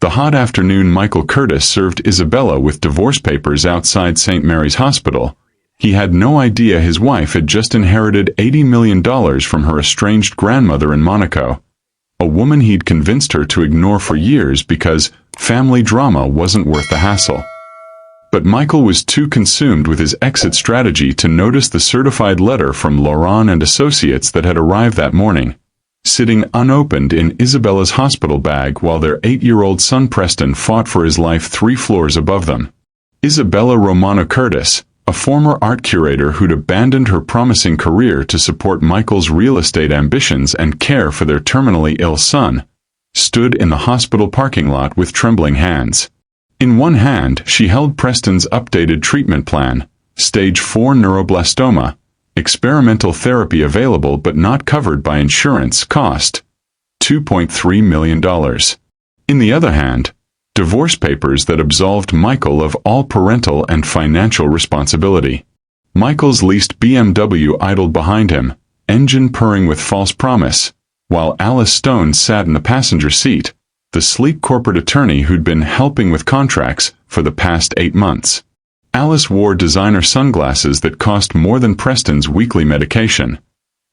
The hot afternoon Michael Curtis served Isabella with divorce papers outside St. Mary's Hospital. He had no idea his wife had just inherited $80 million from her estranged grandmother in Monaco, a woman he'd convinced her to ignore for years because family drama wasn't worth the hassle. But Michael was too consumed with his exit strategy to notice the certified letter from Laurent and Associates that had arrived that morning, sitting unopened in Isabella's hospital bag while their 8-year-old son Preston fought for his life 3 floors above them. Isabella Romano Curtis, a former art curator who'd abandoned her promising career to support Michael's real estate ambitions and care for their terminally ill son, stood in the hospital parking lot with trembling hands. In one hand, she held Preston's updated treatment plan, stage 4 neuroblastoma, experimental therapy available but not covered by insurance, cost $2.3 million. In the other hand, divorce papers that absolved Michael of all parental and financial responsibility. Michael's leased BMW idled behind him, engine purring with false promise, while Alice Stone sat in the passenger seat, the sleek corporate attorney who'd been helping with contracts for the past 8 months. Alice wore designer sunglasses that cost more than Preston's weekly medication,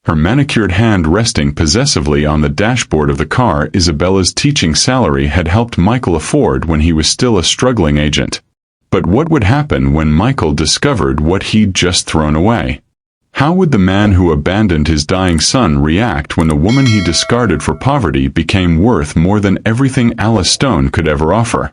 her manicured hand resting possessively on the dashboard of the car Isabella's teaching salary had helped Michael afford when he was still a struggling agent. But what would happen when Michael discovered what he'd just thrown away? How would the man who abandoned his dying son react when the woman he discarded for poverty became worth more than everything Alice Stone could ever offer?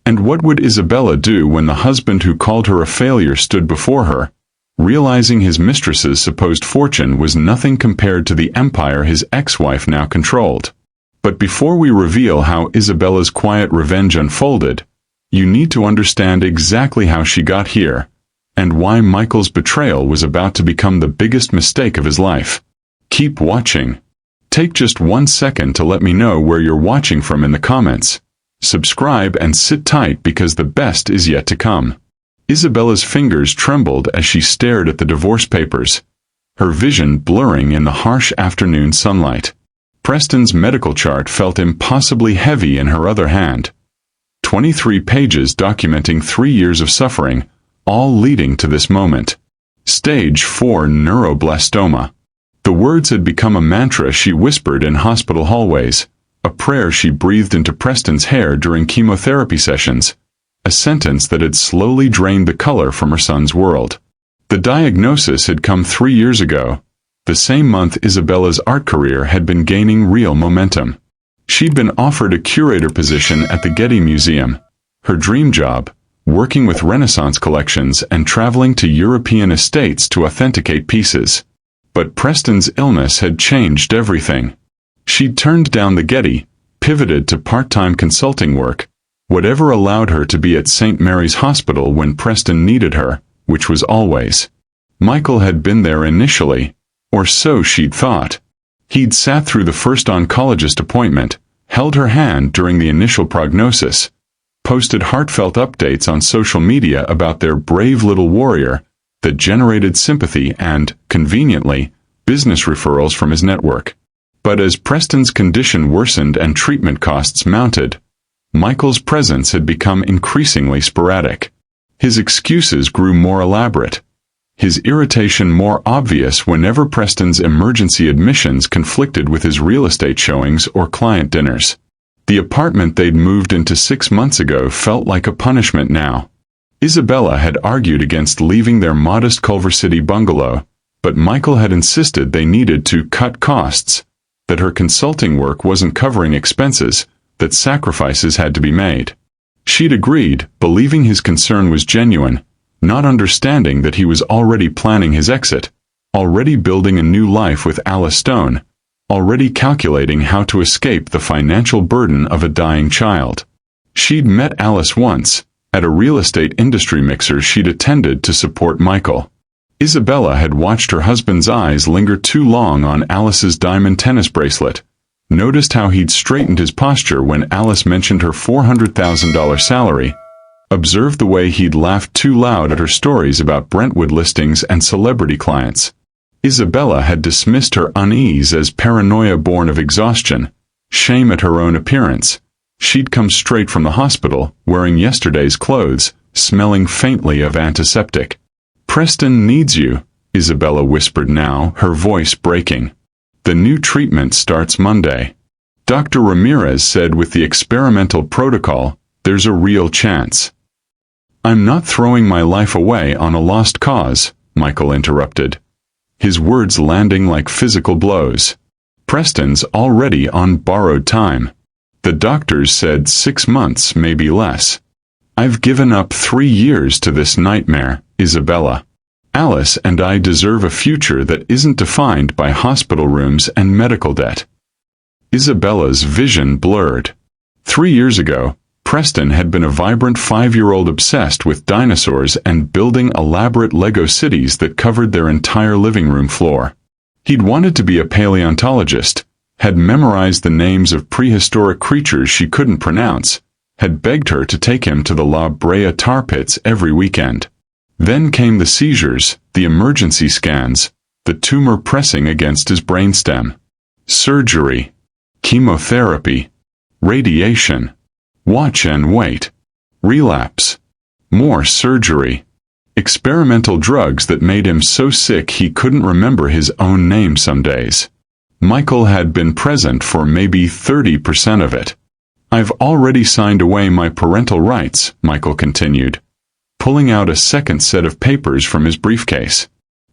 And what would Isabella do when the husband who called her a failure stood before her, realizing his mistress's supposed fortune was nothing compared to the empire his ex-wife now controlled? But before we reveal how Isabella's quiet revenge unfolded, you need to understand exactly how she got here, and why Michael's betrayal was about to become the biggest mistake of his life. Keep watching. Take just 1 second to let me know where you're watching from in the comments. Subscribe and sit tight because the best is yet to come. Isabella's fingers trembled as she stared at the divorce papers, her vision blurring in the harsh afternoon sunlight. Preston's medical chart felt impossibly heavy in her other hand. 23 pages documenting 3 years of suffering, all leading to this moment. Stage 4 neuroblastoma. The words had become a mantra she whispered in hospital hallways, a prayer she breathed into Preston's hair during chemotherapy sessions, a sentence that had slowly drained the color from her son's world. The diagnosis had come 3 years ago, the same month Isabella's art career had been gaining real momentum. She'd been offered a curator position at the Getty Museum, her dream job, working with Renaissance collections and traveling to European estates to authenticate pieces. But Preston's illness had changed everything. She'd turned down the Getty, pivoted to part-time consulting work, whatever allowed her to be at St. Mary's Hospital when Preston needed her, which was always. Michael had been there initially, or so she'd thought. He'd sat through the first oncologist appointment, held her hand during the initial prognosis, posted heartfelt updates on social media about their brave little warrior that generated sympathy and, conveniently, business referrals from his network. But as Preston's condition worsened and treatment costs mounted, Michael's presence had become increasingly sporadic. His excuses grew more elaborate, his irritation more obvious whenever Preston's emergency admissions conflicted with his real estate showings or client dinners. The apartment they'd moved into 6 months ago felt like a punishment now. Isabella had argued against leaving their modest Culver City bungalow, but Michael had insisted they needed to cut costs, that her consulting work wasn't covering expenses, that sacrifices had to be made. She'd agreed, believing his concern was genuine, not understanding that he was already planning his exit, already building a new life with Alice Stone, already calculating how to escape the financial burden of a dying child. She'd met Alice once, at a real estate industry mixer she'd attended to support Michael. Isabella had watched her husband's eyes linger too long on Alice's diamond tennis bracelet, noticed how he'd straightened his posture when Alice mentioned her $400,000 salary, observed the way he'd laughed too loud at her stories about Brentwood listings and celebrity clients. Isabella had dismissed her unease as paranoia born of exhaustion, shame at her own appearance, She'd come straight from the hospital, wearing yesterday's clothes, smelling faintly of antiseptic. "Preston needs you," Isabella whispered now, her voice breaking. "The new treatment starts Monday. Dr. Ramirez said with the experimental protocol, there's a real chance." "I'm not throwing my life away on a lost cause," Michael interrupted, his words landing like physical blows. "Preston's already on borrowed time. The doctors said 6 months, maybe less. I've given up 3 years to this nightmare, Isabella. Alice and I deserve a future that isn't defined by hospital rooms and medical debt." Isabella's vision blurred. 3 years ago, Preston had been a vibrant 5-year-old obsessed with dinosaurs and building elaborate Lego cities that covered their entire living room floor. He'd wanted to be a paleontologist, had memorized the names of prehistoric creatures she couldn't pronounce, had begged her to take him to the La Brea tar pits every weekend. Then came the seizures, the emergency scans, the tumor pressing against his brainstem. Surgery. Chemotherapy. Radiation. Watch and wait. Relapse. More surgery. Experimental drugs that made him so sick he couldn't remember his own name some days. Michael had been present for maybe 30% of it. "I've already signed away my parental rights," Michael continued, pulling out a second set of papers from his briefcase.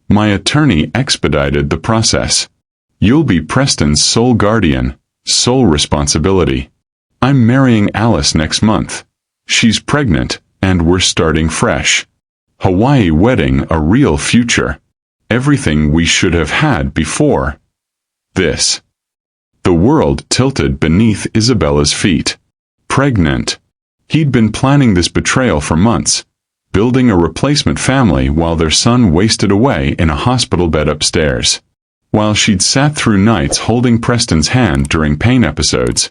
"My attorney expedited the process. You'll be Preston's sole guardian, sole responsibility. I'm marrying Alice next month. She's pregnant, and we're starting fresh. Hawaii wedding, a real future. Everything we should have had before this." The world tilted beneath Isabella's feet. Pregnant. He'd been planning this betrayal for months, building a replacement family while their son wasted away in a hospital bed upstairs. While she'd sat through nights holding Preston's hand during pain episodes,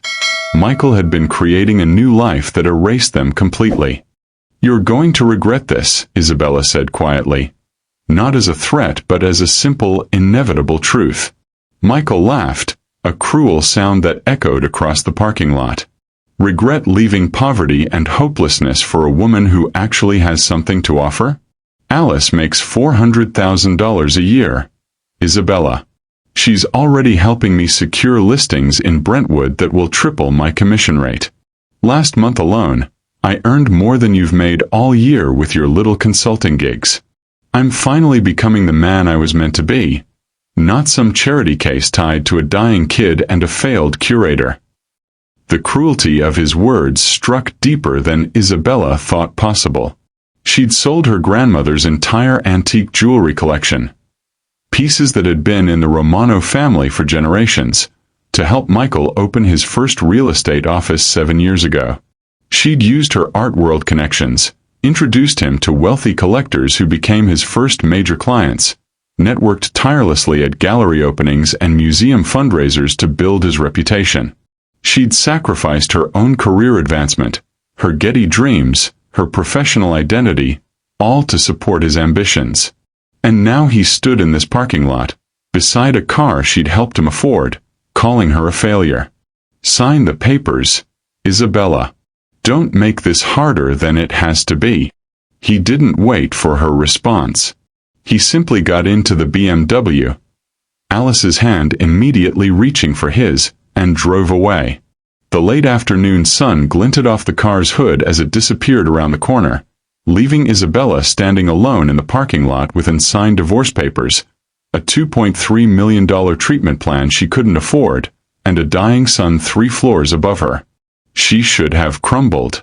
Michael had been creating a new life that erased them completely. "You're going to regret this," Isabella said quietly, not as a threat but as a simple, inevitable truth. Michael laughed, a cruel sound that echoed across the parking lot. "Regret leaving poverty and hopelessness for a woman who actually has something to offer? Alice makes $400,000 a year. Isabella. She's already helping me secure listings in Brentwood that will triple my commission rate. Last month alone, I earned more than you've made all year with your little consulting gigs. I'm finally becoming the man I was meant to be, not some charity case tied to a dying kid and a failed curator." The cruelty of his words struck deeper than Isabella thought possible. She'd sold her grandmother's entire antique jewelry collection, pieces that had been in the Romano family for generations, to help Michael open his first real estate office 7 years ago. She'd used her art world connections, introduced him to wealthy collectors who became his first major clients, networked tirelessly at gallery openings and museum fundraisers to build his reputation. She'd sacrificed her own career advancement, her Getty dreams, her professional identity, all to support his ambitions. And now he stood in this parking lot, beside a car she'd helped him afford, calling her a failure. "Sign the papers, Isabella. Don't make this harder than it has to be." He didn't wait for her response. He simply got into the BMW, Alice's hand immediately reaching for his, and drove away. The late afternoon sun glinted off the car's hood as it disappeared around the corner, leaving Isabella standing alone in the parking lot with unsigned divorce papers, a $2.3 million treatment plan she couldn't afford, and a dying son 3 floors above her. She should have crumbled.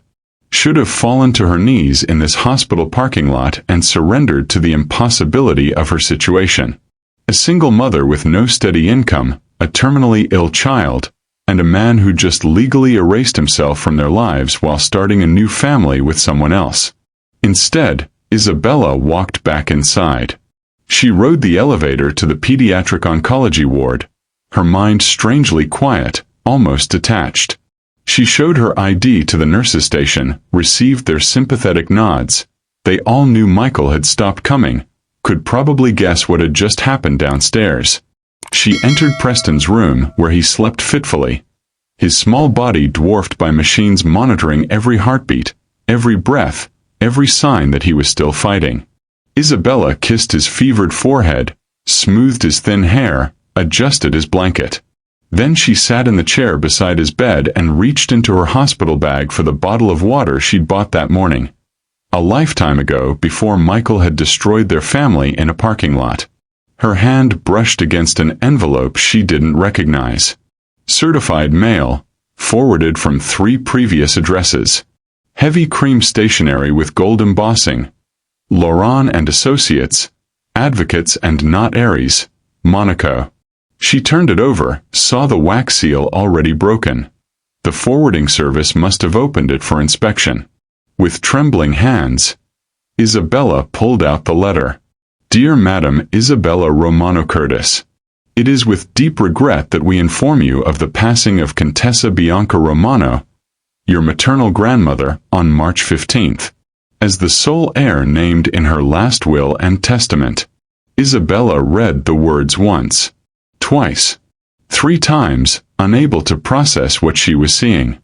Should have fallen to her knees in this hospital parking lot and surrendered to the impossibility of her situation. A single mother with no steady income, a terminally ill child, and a man who just legally erased himself from their lives while starting a new family with someone else. Instead, Isabella walked back inside. She rode the elevator to the pediatric oncology ward, her mind strangely quiet, almost detached. She showed her ID to the nurses' station, received their sympathetic nods. They all knew Michael had stopped coming, could probably guess what had just happened downstairs. She entered Preston's room, where he slept fitfully, his small body dwarfed by machines monitoring every heartbeat, every breath, every sign that he was still fighting. Isabella kissed his fevered forehead, smoothed his thin hair, adjusted his blanket. Then she sat in the chair beside his bed and reached into her hospital bag for the bottle of water she'd bought that morning. A lifetime ago, before Michael had destroyed their family in a parking lot. Her hand brushed against an envelope she didn't recognize. Certified mail, forwarded from 3 previous addresses. Heavy cream stationery with gold embossing. Laurent and Associates, Advocates and Not Aries, Monaco. She turned it over, saw the wax seal already broken. The forwarding service must have opened it for inspection. With trembling hands, Isabella pulled out the letter. Dear Madam Isabella Romano Curtis, it is with deep regret that we inform you of the passing of Contessa Bianca Romano, your maternal grandmother, on March 15th, as the sole heir named in her last will and testament. Isabella read the words once, twice, 3 times, unable to process what she was seeing.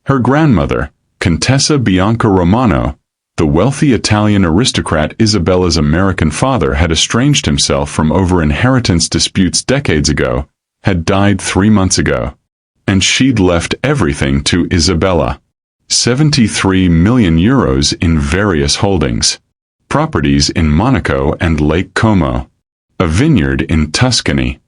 Her grandmother, Contessa Bianca Romano, the wealthy Italian aristocrat Isabella's American father had estranged himself from over inheritance disputes decades ago, had died 3 months ago. And she'd left everything to Isabella. 73 million euros in various holdings. Properties in Monaco and Lake Como. A vineyard in Tuscany.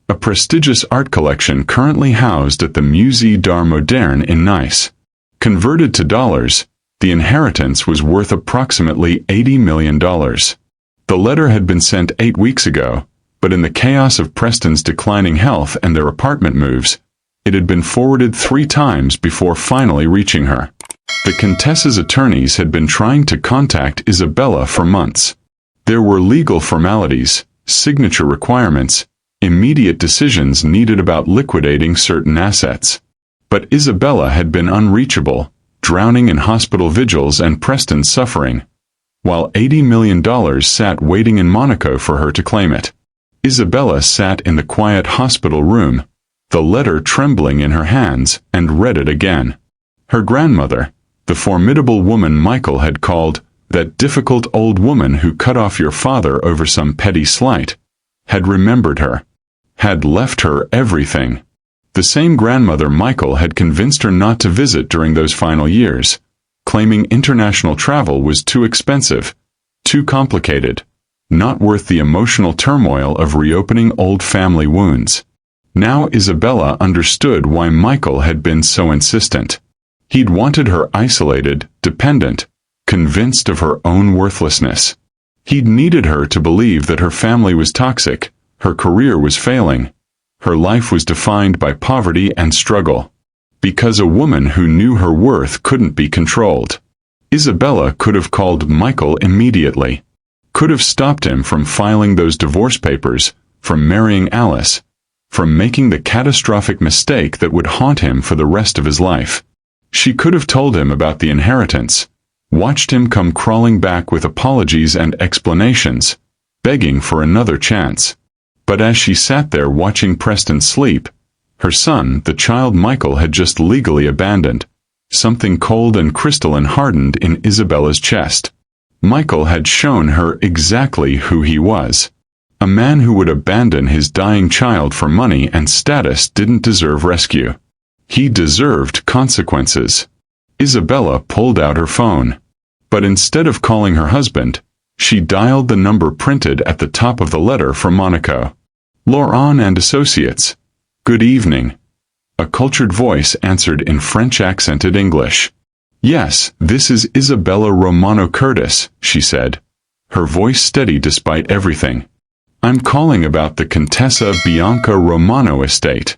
A prestigious art collection currently housed at the Musée d'Art Moderne in Nice. Converted to dollars, the inheritance was worth approximately $80 million. The letter had been sent 8 weeks ago, but in the chaos of Preston's declining health and their apartment moves, it had been forwarded 3 times before finally reaching her. The Contessa's attorneys had been trying to contact Isabella for months. There were legal formalities, signature requirements, immediate decisions needed about liquidating certain assets. But Isabella had been unreachable, drowning in hospital vigils and Preston's suffering, while $80 million sat waiting in Monaco for her to claim it. Isabella sat in the quiet hospital room, the letter trembling in her hands, and read it again. Her grandmother, the formidable woman Michael had called, that difficult old woman who cut off your father over some petty slight, had remembered her, had left her everything. The same grandmother Michael had convinced her not to visit during those final years, claiming international travel was too expensive, too complicated, not worth the emotional turmoil of reopening old family wounds. Now Isabella understood why Michael had been so insistent. He'd wanted her isolated, dependent, convinced of her own worthlessness. He'd needed her to believe that her family was toxic, her career was failing, her life was defined by poverty and struggle. Because a woman who knew her worth couldn't be controlled. Isabella could have called Michael immediately. Could have stopped him from filing those divorce papers, from marrying Alice, from making the catastrophic mistake that would haunt him for the rest of his life. She could have told him about the inheritance, watched him come crawling back with apologies and explanations, begging for another chance. But as she sat there watching Preston sleep, her son, the child Michael had just legally abandoned, something cold and crystalline hardened in Isabella's chest. Michael had shown her exactly who he was. A man who would abandon his dying child for money and status didn't deserve rescue. He deserved consequences. Isabella pulled out her phone. But instead of calling her husband, she dialed the number printed at the top of the letter from Monaco. Laurent and Associates. Good evening. A cultured voice answered in French-accented English. Yes, this is Isabella Romano Curtis, she said, her voice steady despite everything. I'm calling about the Contessa Bianca Romano estate.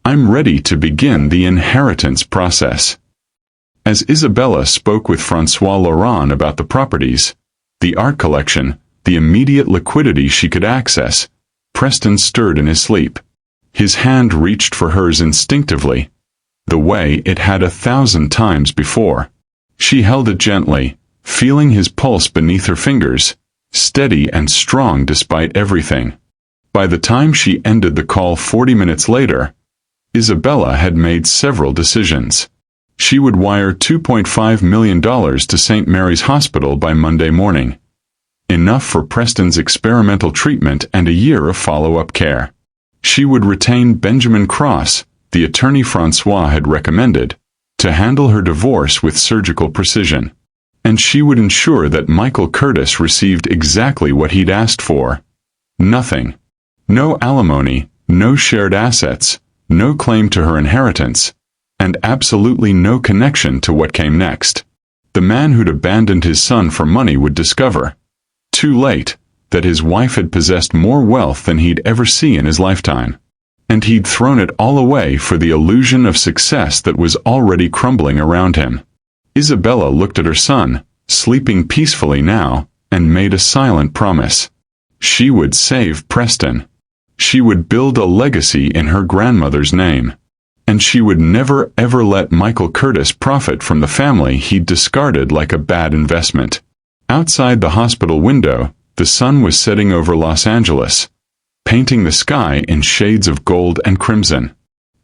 I'm ready to begin the inheritance process. As Isabella spoke with François Laurent about the properties, the art collection, the immediate liquidity she could access, Preston stirred in his sleep. His hand reached for hers instinctively, the way it had 1,000 times before. She held it gently, feeling his pulse beneath her fingers, steady and strong despite everything. By the time she ended the call 40 minutes later, Isabella had made several decisions. She would wire $2.5 million to St. Mary's Hospital by Monday morning. Enough for Preston's experimental treatment and a year of follow-up care. She would retain Benjamin Cross, the attorney Francois had recommended, to handle her divorce with surgical precision. And she would ensure that Michael Curtis received exactly what he'd asked for. Nothing. No alimony, no shared assets, no claim to her inheritance, and absolutely no connection to what came next. The man who'd abandoned his son for money would discover, too late, that his wife had possessed more wealth than he'd ever see in his lifetime. And he'd thrown it all away for the illusion of success that was already crumbling around him. Isabella looked at her son, sleeping peacefully now, and made a silent promise. She would save Preston. She would build a legacy in her grandmother's name. And she would never ever let Michael Curtis profit from the family he'd discarded like a bad investment. Outside the hospital window, the sun was setting over Los Angeles, painting the sky in shades of gold and crimson.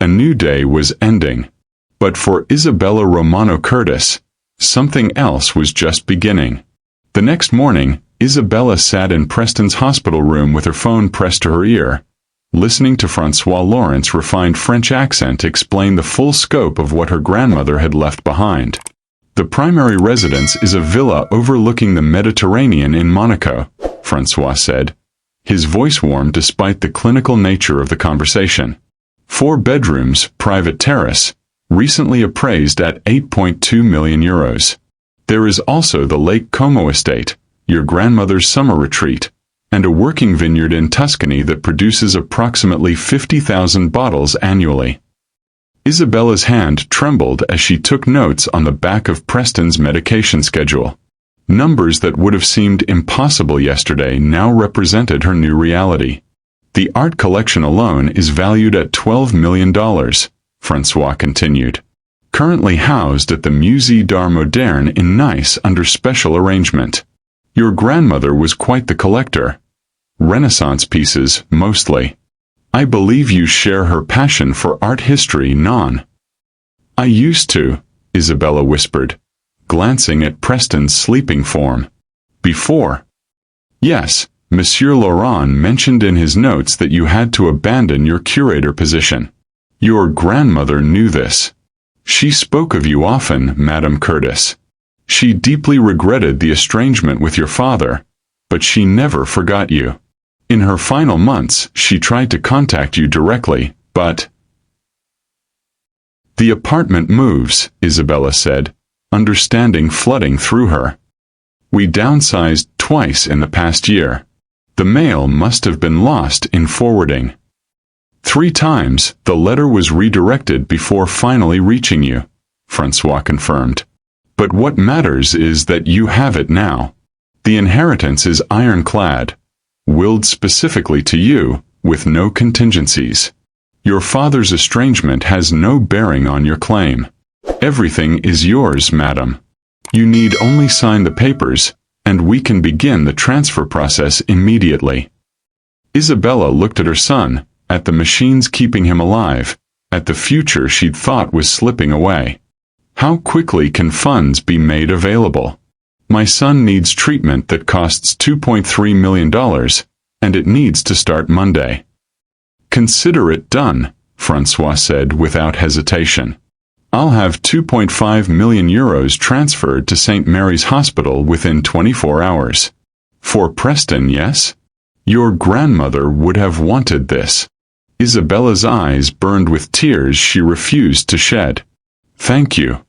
A new day was ending. But for Isabella Romano Curtis, something else was just beginning. The next morning, Isabella sat in Preston's hospital room with her phone pressed to her ear, listening to Francois Laurent's refined French accent explain the full scope of what her grandmother had left behind. The primary residence is a villa overlooking the Mediterranean in Monaco, Francois said. His voice warmed despite the clinical nature of the conversation. 4 bedrooms, private terrace, recently appraised at €8.2 million. There is also the Lake Como estate, your grandmother's summer retreat, and a working vineyard in Tuscany that produces approximately 50,000 bottles annually. Isabella's hand trembled as she took notes on the back of Preston's medication schedule. Numbers that would have seemed impossible yesterday now represented her new reality. The art collection alone is valued at $12 million, Francois continued. Currently housed at the Musée d'Art Moderne in Nice under special arrangement. Your grandmother was quite the collector. Renaissance pieces, mostly. I believe you share her passion for art history, non? I used to, Isabella whispered, glancing at Preston's sleeping form. Before. Yes, Monsieur Laurent mentioned in his notes that you had to abandon your curator position. Your grandmother knew this. She spoke of you often, Madame Curtis. She deeply regretted the estrangement with your father, but she never forgot you. In her final months, she tried to contact you directly, but... The apartment moves, Isabella said, understanding flooding through her. We downsized twice in the past year. The mail must have been lost in forwarding. 3 times, the letter was redirected before finally reaching you, Francois confirmed. But what matters is that you have it now. The inheritance is ironclad, willed specifically to you, with no contingencies. Your father's estrangement has no bearing on your claim. Everything is yours, madam. You need only sign the papers, and we can begin the transfer process immediately. Isabella looked at her son, at the machines keeping him alive, at the future she'd thought was slipping away. How quickly can funds be made available? My son needs treatment that costs $2.3 million, and it needs to start Monday. Consider it done, Francois said without hesitation. I'll have €2.5 million transferred to St. Mary's Hospital within 24 hours. For Preston, yes? Your grandmother would have wanted this. Isabella's eyes burned with tears she refused to shed. Thank you.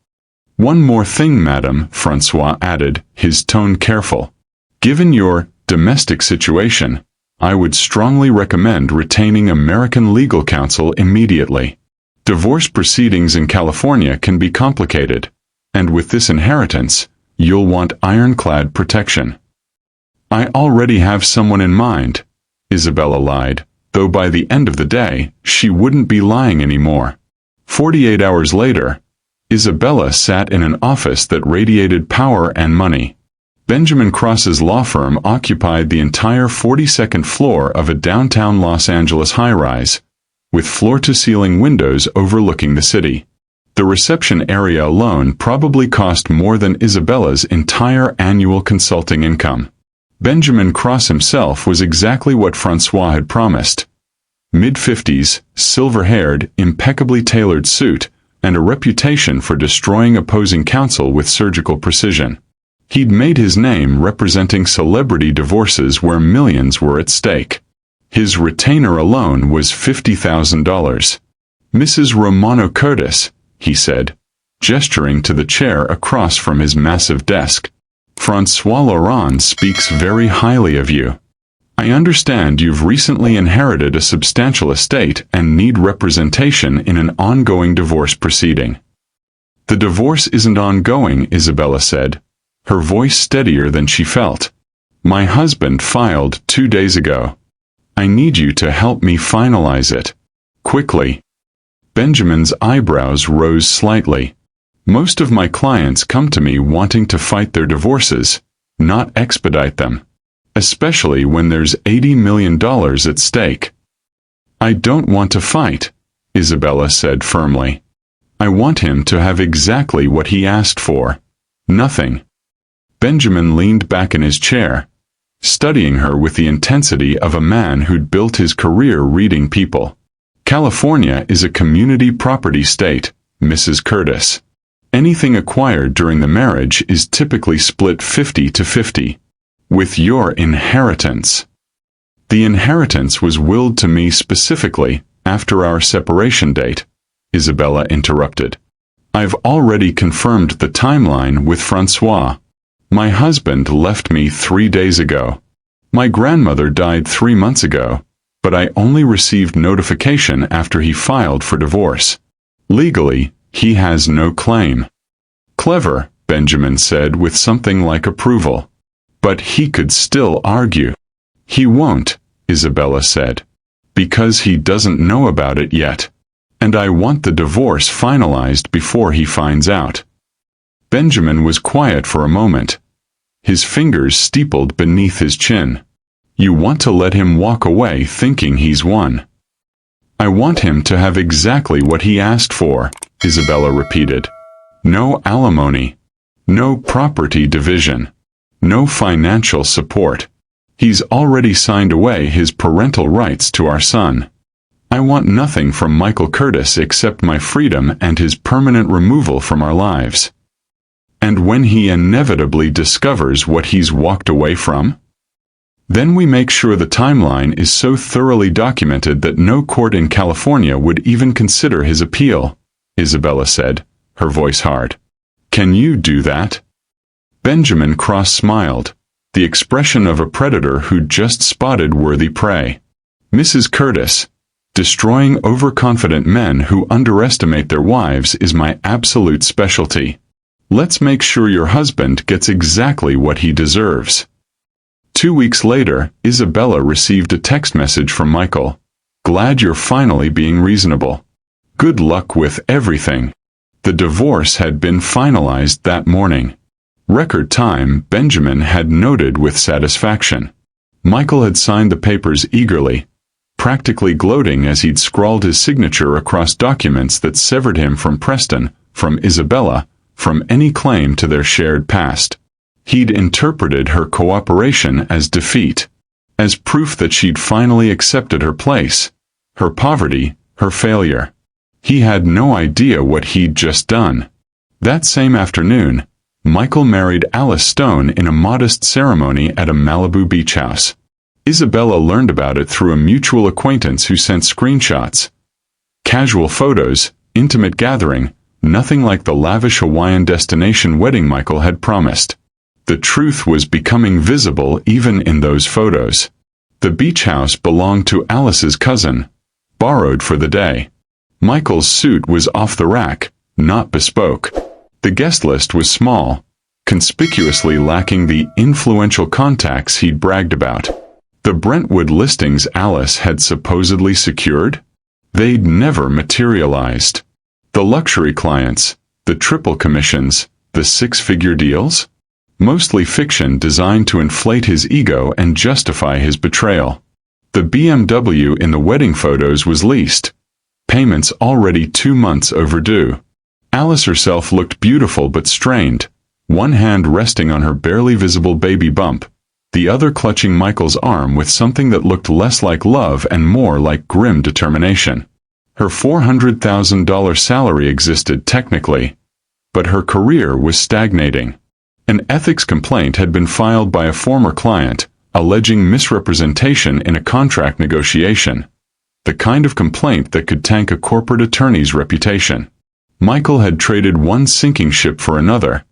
One more thing, madam, Francois added, his tone careful. Given your domestic situation, I would strongly recommend retaining American legal counsel immediately. Divorce proceedings in California can be complicated, and with this inheritance, you'll want ironclad protection. I already have someone in mind, Isabella lied, though by the end of the day, she wouldn't be lying anymore. 48 hours later, Isabella sat in an office that radiated power and money. Benjamin Cross's law firm occupied the entire 42nd floor of a downtown Los Angeles high-rise, with floor-to-ceiling windows overlooking the city. The reception area alone probably cost more than Isabella's entire annual consulting income. Benjamin Cross himself was exactly what Francois had promised. Mid-50s, silver-haired, impeccably tailored suit, and a reputation for destroying opposing counsel with surgical precision. He'd made his name representing celebrity divorces where millions were at stake. His retainer alone was $50,000. "Mrs. Romano Curtis," he said, gesturing to the chair across from his massive desk. "Francois Laurent speaks very highly of you. I understand you've recently inherited a substantial estate and need representation in an ongoing divorce proceeding." "The divorce isn't ongoing," Isabella said, her voice steadier than she felt. "My husband filed 2 days ago. I need you to help me finalize it. Quickly." Benjamin's eyebrows rose slightly. "Most of my clients come to me wanting to fight their divorces, not expedite them. Especially when there's $80 million at stake." "I don't want to fight," Isabella said firmly. "I want him to have exactly what he asked for. Nothing." Benjamin leaned back in his chair, studying her with the intensity of a man who'd built his career reading people. "California is a community property state, Mrs. Curtis. Anything acquired during the marriage is typically split 50-50. With your inheritance." "The inheritance was willed to me specifically after our separation date," Isabella interrupted. "I've already confirmed the timeline with Francois. My husband left me 3 days ago. My grandmother died 3 months ago, but I only received notification after he filed for divorce. Legally, he has no claim." "Clever," Benjamin said with something like approval. "But he could still argue." "He won't," Isabella said, "because he doesn't know about it yet. And I want the divorce finalized before he finds out." Benjamin was quiet for a moment, his fingers steepled beneath his chin. "You want to let him walk away thinking he's won." "I want him to have exactly what he asked for," Isabella repeated. "No alimony. No property division. No financial support. He's already signed away his parental rights to our son. I want nothing from Michael Curtis except my freedom and his permanent removal from our lives." "And when he inevitably discovers what he's walked away from?" "Then we make sure the timeline is so thoroughly documented that no court in California would even consider his appeal," Isabella said, her voice hard. "Can you do that?" Benjamin Cross smiled, the expression of a predator who'd just spotted worthy prey. "Mrs. Curtis, destroying overconfident men who underestimate their wives is my absolute specialty. Let's make sure your husband gets exactly what he deserves." 2 weeks later, Isabella received a text message from Michael. "Glad you're finally being reasonable. Good luck with everything." The divorce had been finalized that morning. Record time, Benjamin had noted with satisfaction. Michael had signed the papers eagerly, practically gloating as he'd scrawled his signature across documents that severed him from Preston, from Isabella, from any claim to their shared past. He'd interpreted her cooperation as defeat, as proof that she'd finally accepted her place, her poverty, her failure. He had no idea what he'd just done. That same afternoon, Michael married Alice Stone in a modest ceremony at a Malibu beach house. Isabella learned about it through a mutual acquaintance who sent screenshots. Casual photos, intimate gathering, nothing like the lavish Hawaiian destination wedding Michael had promised. The truth was becoming visible even in those photos. The beach house belonged to Alice's cousin, borrowed for the day. Michael's suit was off the rack, not bespoke. The guest list was small, conspicuously lacking the influential contacts he'd bragged about. The Brentwood listings Alice had supposedly secured? They'd never materialized. The luxury clients, the triple commissions, the six-figure deals? Mostly fiction designed to inflate his ego and justify his betrayal. The BMW in the wedding photos was leased, payments already 2 months overdue. Alice herself looked beautiful but strained, one hand resting on her barely visible baby bump, the other clutching Michael's arm with something that looked less like love and more like grim determination. Her $400,000 salary existed technically, but her career was stagnating. An ethics complaint had been filed by a former client, alleging misrepresentation in a contract negotiation, the kind of complaint that could tank a corporate attorney's reputation. Michael had traded one sinking ship for another,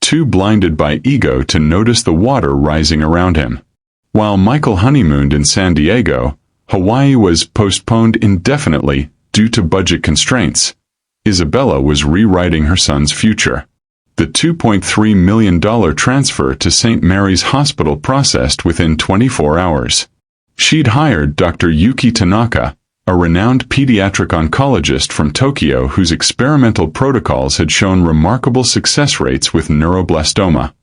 too blinded by ego to notice the water rising around him. While Michael honeymooned in San Diego, Hawaii was postponed indefinitely due to budget constraints. Isabella was rewriting her son's future. The $2.3 million transfer to St. Mary's Hospital processed within 24 hours. She'd hired Dr. Yuki Tanaka, a renowned pediatric oncologist from Tokyo whose experimental protocols had shown remarkable success rates with neuroblastoma.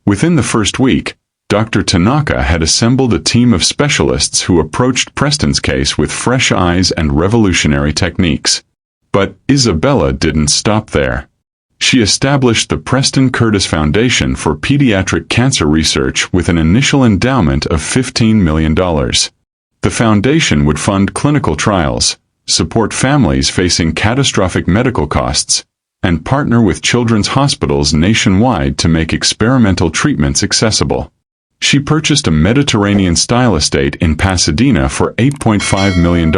Within the first week, Dr. Tanaka had assembled a team of specialists who approached Preston's case with fresh eyes and revolutionary techniques. But Isabella didn't stop there. She established the Preston Curtis Foundation for Pediatric Cancer Research with an initial endowment of $15 million. The foundation would fund clinical trials, support families facing catastrophic medical costs, and partner with children's hospitals nationwide to make experimental treatments accessible. She purchased a Mediterranean-style estate in Pasadena for $8.5 million,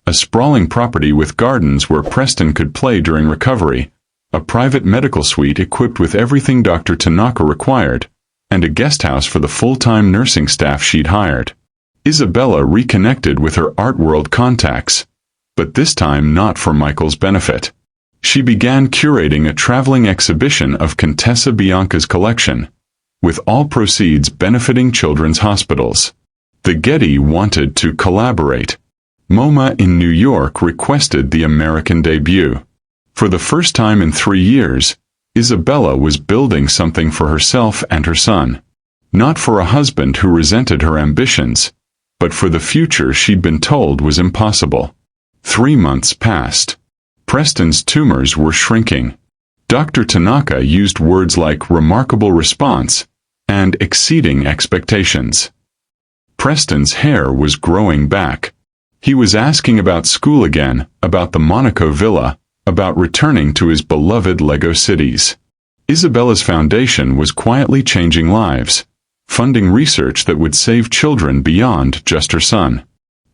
a sprawling property with gardens where Preston could play during recovery, a private medical suite equipped with everything Dr. Tanaka required, and a guest house for the full-time nursing staff she'd hired. Isabella reconnected with her art world contacts, but this time not for Michael's benefit. She began curating a traveling exhibition of Contessa Bianca's collection, with all proceeds benefiting children's hospitals. The Getty wanted to collaborate. MoMA in New York requested the American debut. For the first time in 3 years, Isabella was building something for herself and her son. Not for a husband who resented her ambitions, but for the future she'd been told was impossible. 3 months passed. Preston's tumors were shrinking. Dr. Tanaka used words like remarkable response and exceeding expectations. Preston's hair was growing back. He was asking about school again, about the Monaco villa, about returning to his beloved Lego cities. Isabella's foundation was quietly changing lives, funding research that would save children beyond just her son.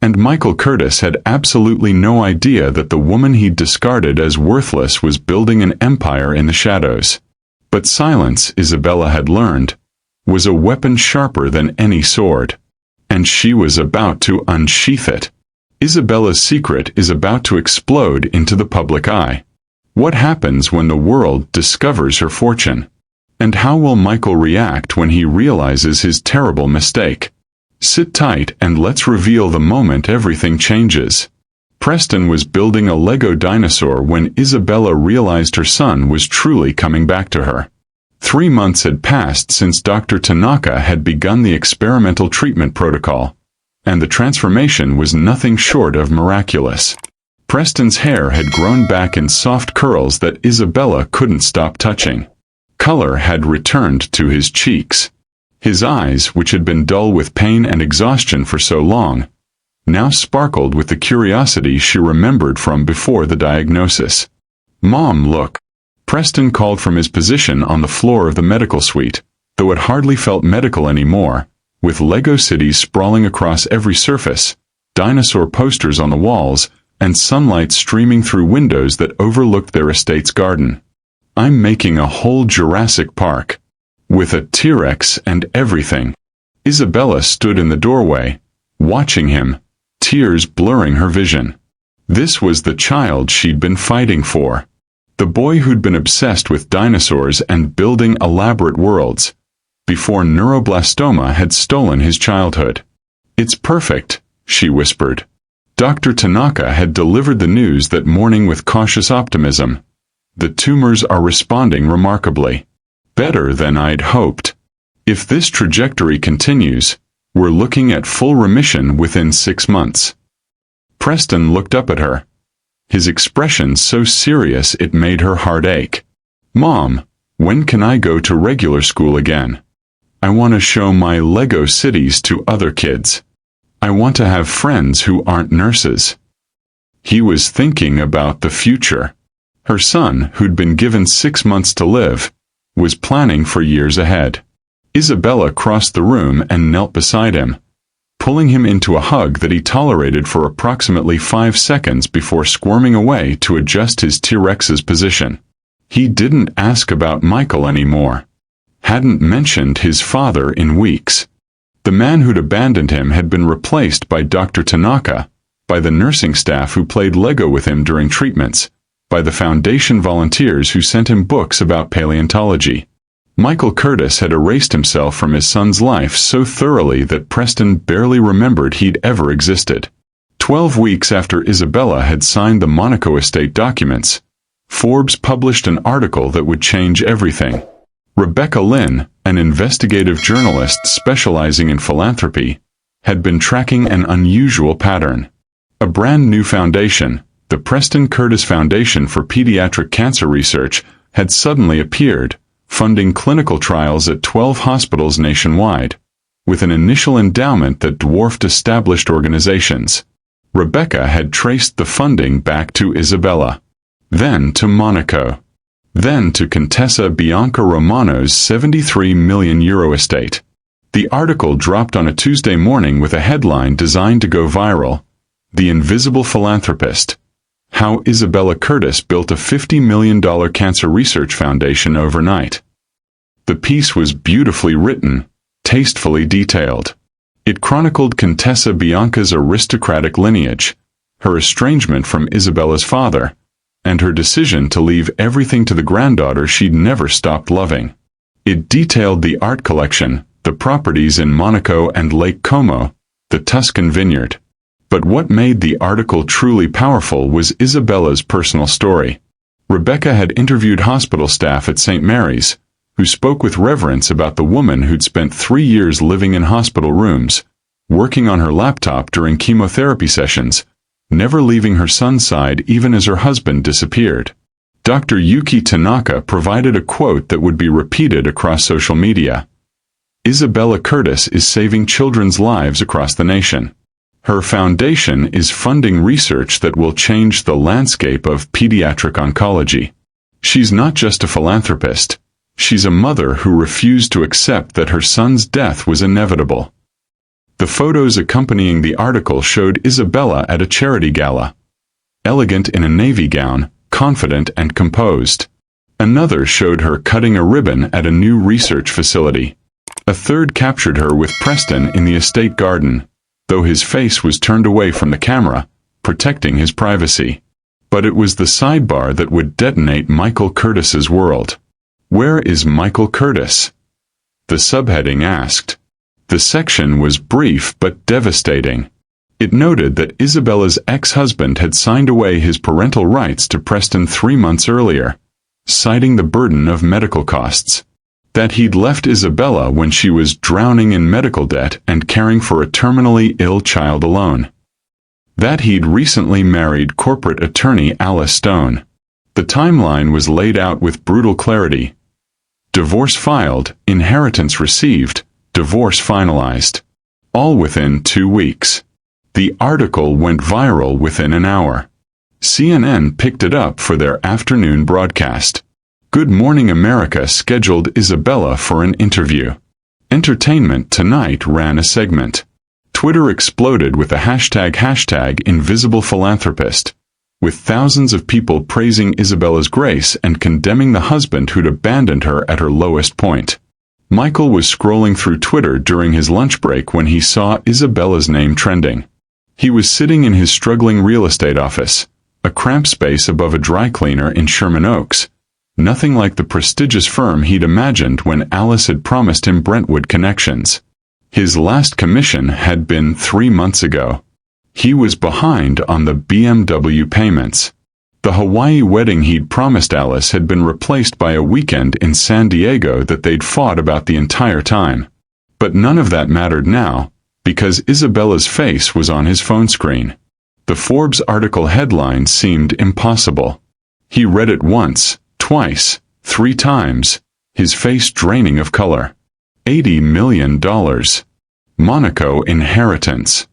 And Michael Curtis had absolutely no idea that the woman he'd discarded as worthless was building an empire in the shadows. But silence, Isabella had learned, was a weapon sharper than any sword. And she was about to unsheath it. Isabella's secret is about to explode into the public eye. What happens when the world discovers her fortune? And how will Michael react when he realizes his terrible mistake? Sit tight and let's reveal the moment everything changes. Preston was building a Lego dinosaur when Isabella realized her son was truly coming back to her. 3 months had passed since Dr. Tanaka had begun the experimental treatment protocol, and the transformation was nothing short of miraculous. Preston's hair had grown back in soft curls that Isabella couldn't stop touching. Color had returned to his cheeks. His eyes, which had been dull with pain and exhaustion for so long, now sparkled with the curiosity she remembered from before the diagnosis. "Mom, look." Preston called from his position on the floor of the medical suite, though it hardly felt medical anymore, with Lego cities sprawling across every surface, dinosaur posters on the walls, and sunlight streaming through windows that overlooked their estate's garden. "I'm making a whole Jurassic Park. With a T-Rex and everything." Isabella stood in the doorway, watching him, tears blurring her vision. This was the child she'd been fighting for. The boy who'd been obsessed with dinosaurs and building elaborate worlds, before neuroblastoma had stolen his childhood. "It's perfect," she whispered. Dr. Tanaka had delivered the news that morning with cautious optimism. "The tumors are responding remarkably. Better than I'd hoped. If this trajectory continues, we're looking at full remission within 6 months." Preston looked up at her, his expression so serious it made her heart ache. "Mom, when can I go to regular school again? I want to show my Lego cities to other kids. I want to have friends who aren't nurses." He was thinking about the future. Her son, who'd been given 6 months to live, was planning for years ahead. Isabella crossed the room and knelt beside him, pulling him into a hug that he tolerated for approximately 5 seconds before squirming away to adjust his T-Rex's position. He didn't ask about Michael anymore. Hadn't mentioned his father in weeks. The man who'd abandoned him had been replaced by Dr. Tanaka, by the nursing staff who played Lego with him during treatments, by the foundation volunteers who sent him books about paleontology. Michael Curtis had erased himself from his son's life so thoroughly that Preston barely remembered he'd ever existed. 12 weeks after Isabella had signed the Monaco estate documents, Forbes published an article that would change everything. Rebecca Lynn, an investigative journalist specializing in philanthropy, had been tracking an unusual pattern. A brand new foundation, the Preston Curtis Foundation for Pediatric Cancer Research, had suddenly appeared, funding clinical trials at 12 hospitals nationwide, with an initial endowment that dwarfed established organizations. Rebecca had traced the funding back to Isabella, then to Monaco, then to Contessa Bianca Romano's €73 million estate. The article dropped on a Tuesday morning with a headline designed to go viral: "The Invisible Philanthropist. How Isabella Curtis built a $50 million cancer research foundation overnight." The piece was beautifully written, tastefully detailed. It chronicled Contessa Bianca's aristocratic lineage, her estrangement from Isabella's father, and her decision to leave everything to the granddaughter she'd never stopped loving. It detailed the art collection, the properties in Monaco and Lake Como, the Tuscan vineyard. But what made the article truly powerful was Isabella's personal story. Rebecca had interviewed hospital staff at St. Mary's, who spoke with reverence about the woman who'd spent 3 years living in hospital rooms, working on her laptop during chemotherapy sessions, never leaving her son's side even as her husband disappeared. Dr. Yuki Tanaka provided a quote that would be repeated across social media. "Isabella Curtis is saving children's lives across the nation. Her foundation is funding research that will change the landscape of pediatric oncology. She's not just a philanthropist. She's a mother who refused to accept that her son's death was inevitable." The photos accompanying the article showed Isabella at a charity gala, elegant in a navy gown, confident and composed. Another showed her cutting a ribbon at a new research facility. A third captured her with Preston in the estate garden, though his face was turned away from the camera, protecting his privacy. But it was the sidebar that would detonate Michael Curtis's world. "Where is Michael Curtis?" the subheading asked. The section was brief but devastating. It noted that Isabella's ex-husband had signed away his parental rights to Preston 3 months earlier, citing the burden of medical costs. That he'd left Isabella when she was drowning in medical debt and caring for a terminally ill child alone. That he'd recently married corporate attorney Alice Stone. The timeline was laid out with brutal clarity. Divorce filed, inheritance received, divorce finalized. All within 2 weeks. The article went viral within an hour. CNN picked it up for their afternoon broadcast. Good Morning America scheduled Isabella for an interview. Entertainment Tonight ran a segment. Twitter exploded with the hashtag Invisible Philanthropist, with thousands of people praising Isabella's grace and condemning the husband who'd abandoned her at her lowest point. Michael was scrolling through Twitter during his lunch break when he saw Isabella's name trending. He was sitting in his struggling real estate office, a cramped space above a dry cleaner in Sherman Oaks, nothing like the prestigious firm he'd imagined when Alice had promised him Brentwood connections. His last commission had been 3 months ago. He was behind on the BMW payments. The Hawaii wedding he'd promised Alice had been replaced by a weekend in San Diego that they'd fought about the entire time. But none of that mattered now, because Isabella's face was on his phone screen. The Forbes article headline seemed impossible. He read it once, twice, 3 times, his face draining of color. $80 million. Monaco inheritance.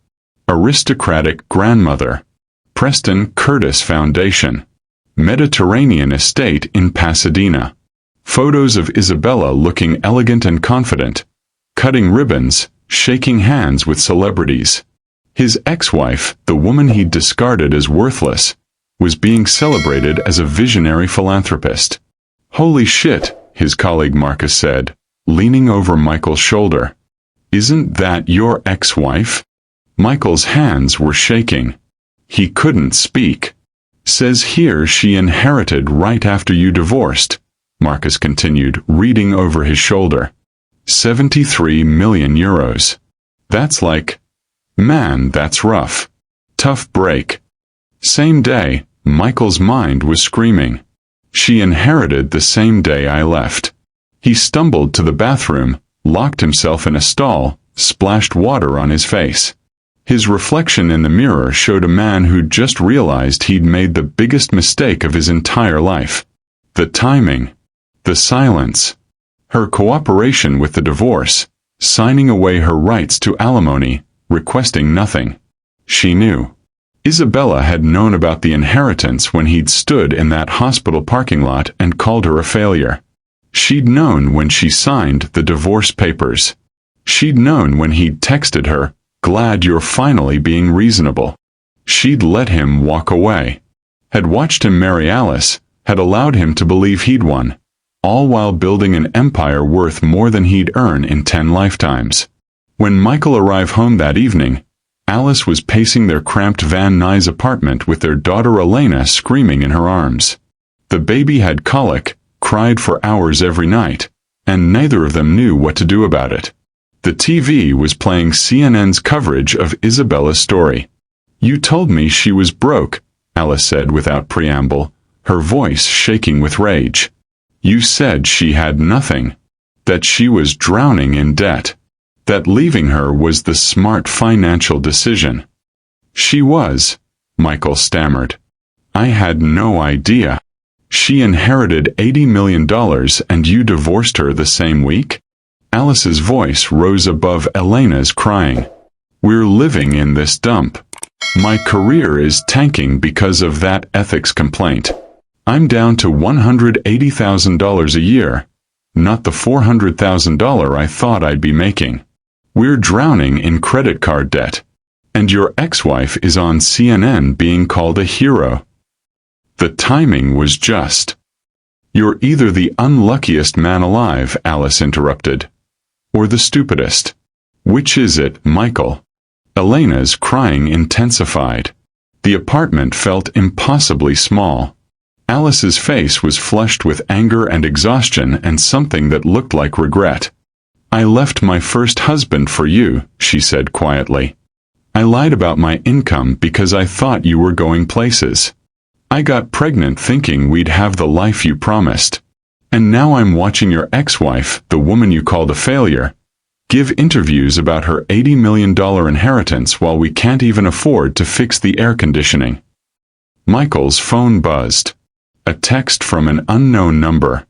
Aristocratic grandmother. Preston Curtis Foundation. Mediterranean estate in Pasadena. Photos of Isabella looking elegant and confident, cutting ribbons, shaking hands with celebrities. His ex-wife, the woman he'd discarded as worthless, was being celebrated as a visionary philanthropist. "Holy shit," his colleague Marcus said, leaning over Michael's shoulder. "Isn't that your ex-wife?" Michael's hands were shaking. He couldn't speak. "Says here she inherited right after you divorced," Marcus continued, reading over his shoulder. 73 million euros. That's like... Man, that's rough. Tough break. Same day, Michael's mind was screaming. She inherited the same day I left. He stumbled to the bathroom, locked himself in a stall, splashed water on his face. His reflection in the mirror showed a man who'd just realized he'd made the biggest mistake of his entire life. The timing. The silence. Her cooperation with the divorce, signing away her rights to alimony, requesting nothing. She knew. Isabella had known about the inheritance when he'd stood in that hospital parking lot and called her a failure. She'd known when she signed the divorce papers. She'd known when he'd texted her, "Glad you're finally being reasonable." She'd let him walk away. Had watched him marry Alice, had allowed him to believe he'd won, all while building an empire worth more than he'd earn in 10 lifetimes. When Michael arrived home that evening, Alice was pacing their cramped Van Nuys apartment with their daughter Elena screaming in her arms. The baby had colic, cried for hours every night, and neither of them knew what to do about it. The TV was playing CNN's coverage of Isabella's story. "You told me she was broke," Alice said without preamble, her voice shaking with rage. "You said she had nothing. That she was drowning in debt. That leaving her was the smart financial decision." "She was," Michael stammered. "I had no idea. She inherited $80 million and you divorced her the same week?" Alice's voice rose above Elena's crying. "We're living in this dump. My career is tanking because of that ethics complaint. I'm down to $180,000 a year, not the $400,000 I thought I'd be making. We're drowning in credit card debt. And your ex-wife is on CNN being called a hero." The timing was just. "You're either the unluckiest man alive," Alice interrupted, "or the stupidest. Which is it, Michael?" Elena's crying intensified. The apartment felt impossibly small. Alice's face was flushed with anger and exhaustion and something that looked like regret. "I left my first husband for you," she said quietly. "I lied about my income because I thought you were going places. I got pregnant thinking we'd have the life you promised. And now I'm watching your ex-wife, the woman you called a failure, give interviews about her $80 million inheritance while we can't even afford to fix the air conditioning." Michael's phone buzzed. A text from an unknown number.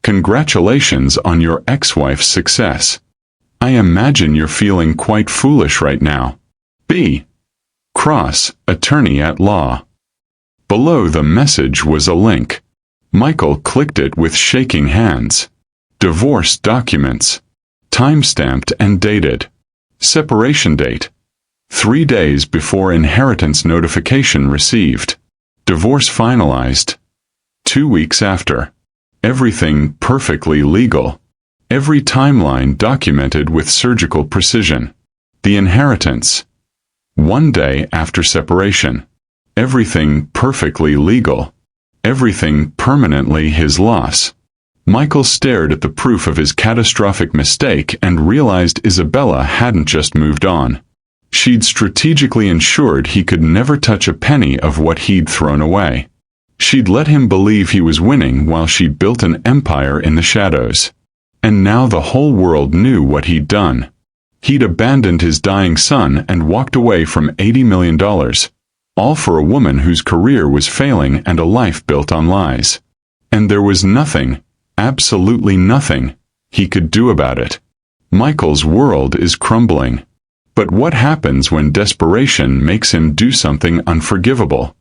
"Congratulations on your ex-wife's success. I imagine you're feeling quite foolish right now. B. Cross, attorney at law." Below the message was a link. Michael clicked it with shaking hands. Divorce documents. Time-stamped and dated. Separation date. 3 days before inheritance notification received. Divorce finalized. 2 weeks after. Everything perfectly legal. Every timeline documented with surgical precision. The inheritance. 1 day after separation. Everything perfectly legal. Everything permanently his loss. Michael stared at the proof of his catastrophic mistake and realized Isabella hadn't just moved on. She'd strategically ensured he could never touch a penny of what he'd thrown away. She'd let him believe he was winning while she built an empire in the shadows. And now the whole world knew what he'd done. He'd abandoned his dying son and walked away from $80 million. All for a woman whose career was failing and a life built on lies. And there was nothing, absolutely nothing, he could do about it. Michael's world is crumbling. But what happens when desperation makes him do something unforgivable?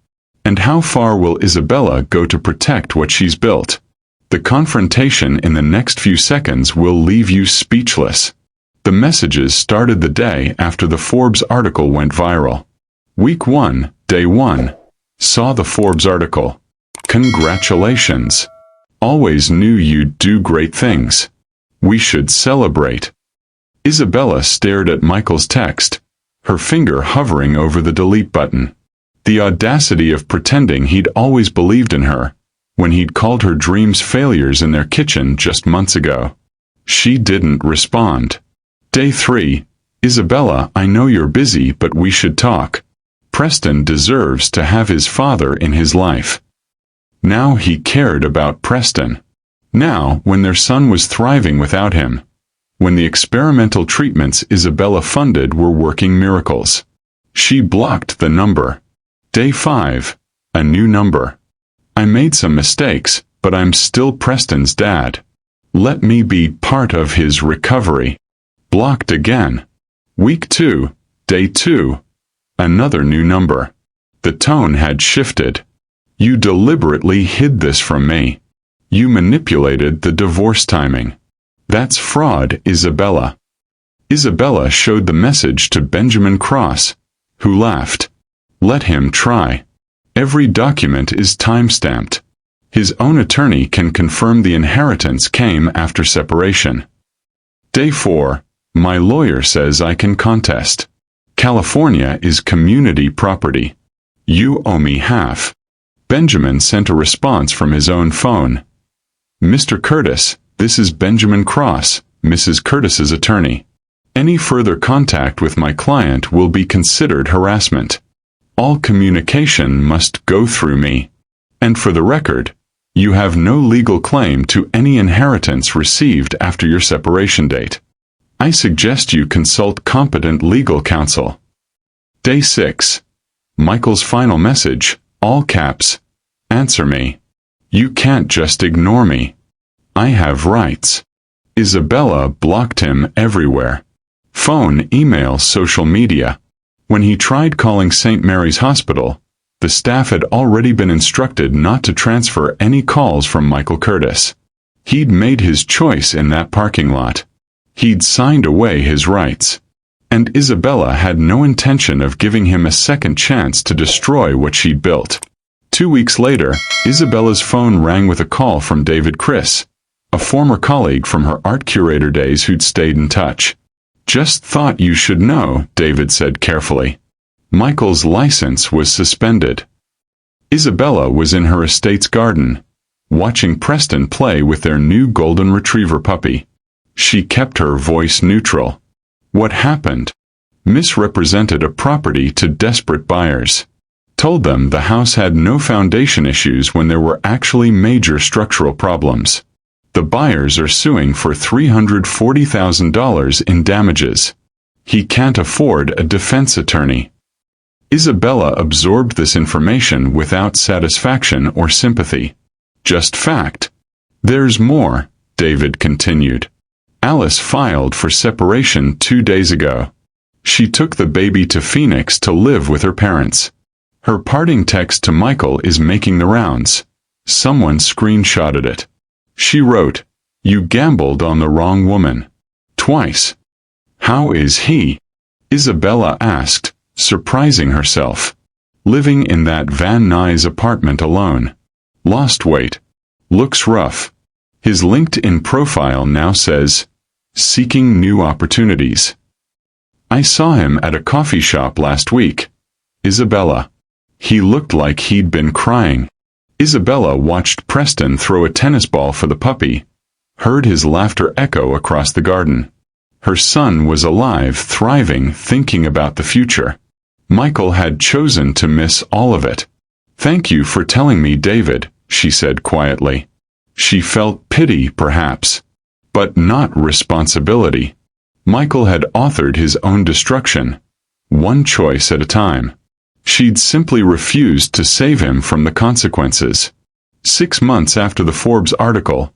And how far will Isabella go to protect what she's built? The confrontation in the next few seconds will leave you speechless. The messages started the day after the Forbes article went viral. Week 1, Day 1. Saw the Forbes article. Congratulations. Always knew you'd do great things. We should celebrate. Isabella stared at Michael's text, her finger hovering over the delete button. The audacity of pretending he'd always believed in her, when he'd called her dreams failures in their kitchen just months ago. She didn't respond. Day 3. Isabella, I know you're busy, but we should talk. Preston deserves to have his father in his life. Now he cared about Preston. Now, when their son was thriving without him. When the experimental treatments Isabella funded were working miracles. She blocked the number. Day 5. A new number. I made some mistakes, but I'm still Preston's dad. Let me be part of his recovery. Blocked again. Week 2. Day 2. Another new number. The tone had shifted. You deliberately hid this from me. You manipulated the divorce timing. That's fraud, Isabella. Isabella showed the message to Benjamin Cross, who laughed. Let him try. Every document is time-stamped. His own attorney can confirm the inheritance came after separation. Day 4. My lawyer says I can contest. California is community property. You owe me half. Benjamin sent a response from his own phone. Mr. Curtis, this is Benjamin Cross, Mrs. Curtis's attorney. Any further contact with my client will be considered harassment. All communication must go through me. And for the record, you have no legal claim to any inheritance received after your separation date. I suggest you consult competent legal counsel. Day 6. Michael's final message, all caps. Answer me. You can't just ignore me. I have rights. Isabella blocked him everywhere. Phone, email, social media. When he tried calling St. Mary's Hospital, the staff had already been instructed not to transfer any calls from Michael Curtis. He'd made his choice in that parking lot. He'd signed away his rights. And Isabella had no intention of giving him a second chance to destroy what she'd built. 2 weeks later, Isabella's phone rang with a call from David Chris, a former colleague from her art curator days who'd stayed in touch. Just thought you should know, David said carefully. Michael's license was suspended. Isabella was in her estate's garden, watching Preston play with their new golden retriever puppy. She kept her voice neutral. What happened? Misrepresented a property to desperate buyers. Told them the house had no foundation issues when there were actually major structural problems. The buyers are suing for $340,000 in damages. He can't afford a defense attorney. Isabella absorbed this information without satisfaction or sympathy. Just fact. There's more, David continued. Alice filed for separation 2 days ago. She took the baby to Phoenix to live with her parents. Her parting text to Michael is making the rounds. Someone screenshotted it. She wrote, "You gambled on the wrong woman." Twice. How is he? Isabella asked, surprising herself. Living in that Van Nuys apartment alone. Lost weight. Looks rough. His LinkedIn profile now says, "Seeking new opportunities." I saw him at a coffee shop last week. Isabella. He looked like he'd been crying. Isabella watched Preston throw a tennis ball for the puppy, heard his laughter echo across the garden. Her son was alive, thriving, thinking about the future. Michael had chosen to miss all of it. "Thank you for telling me, David," she said quietly. She felt pity, perhaps, but not responsibility. Michael had authored his own destruction, one choice at a time. She'd simply refused to save him from the consequences. 6 months after the Forbes article,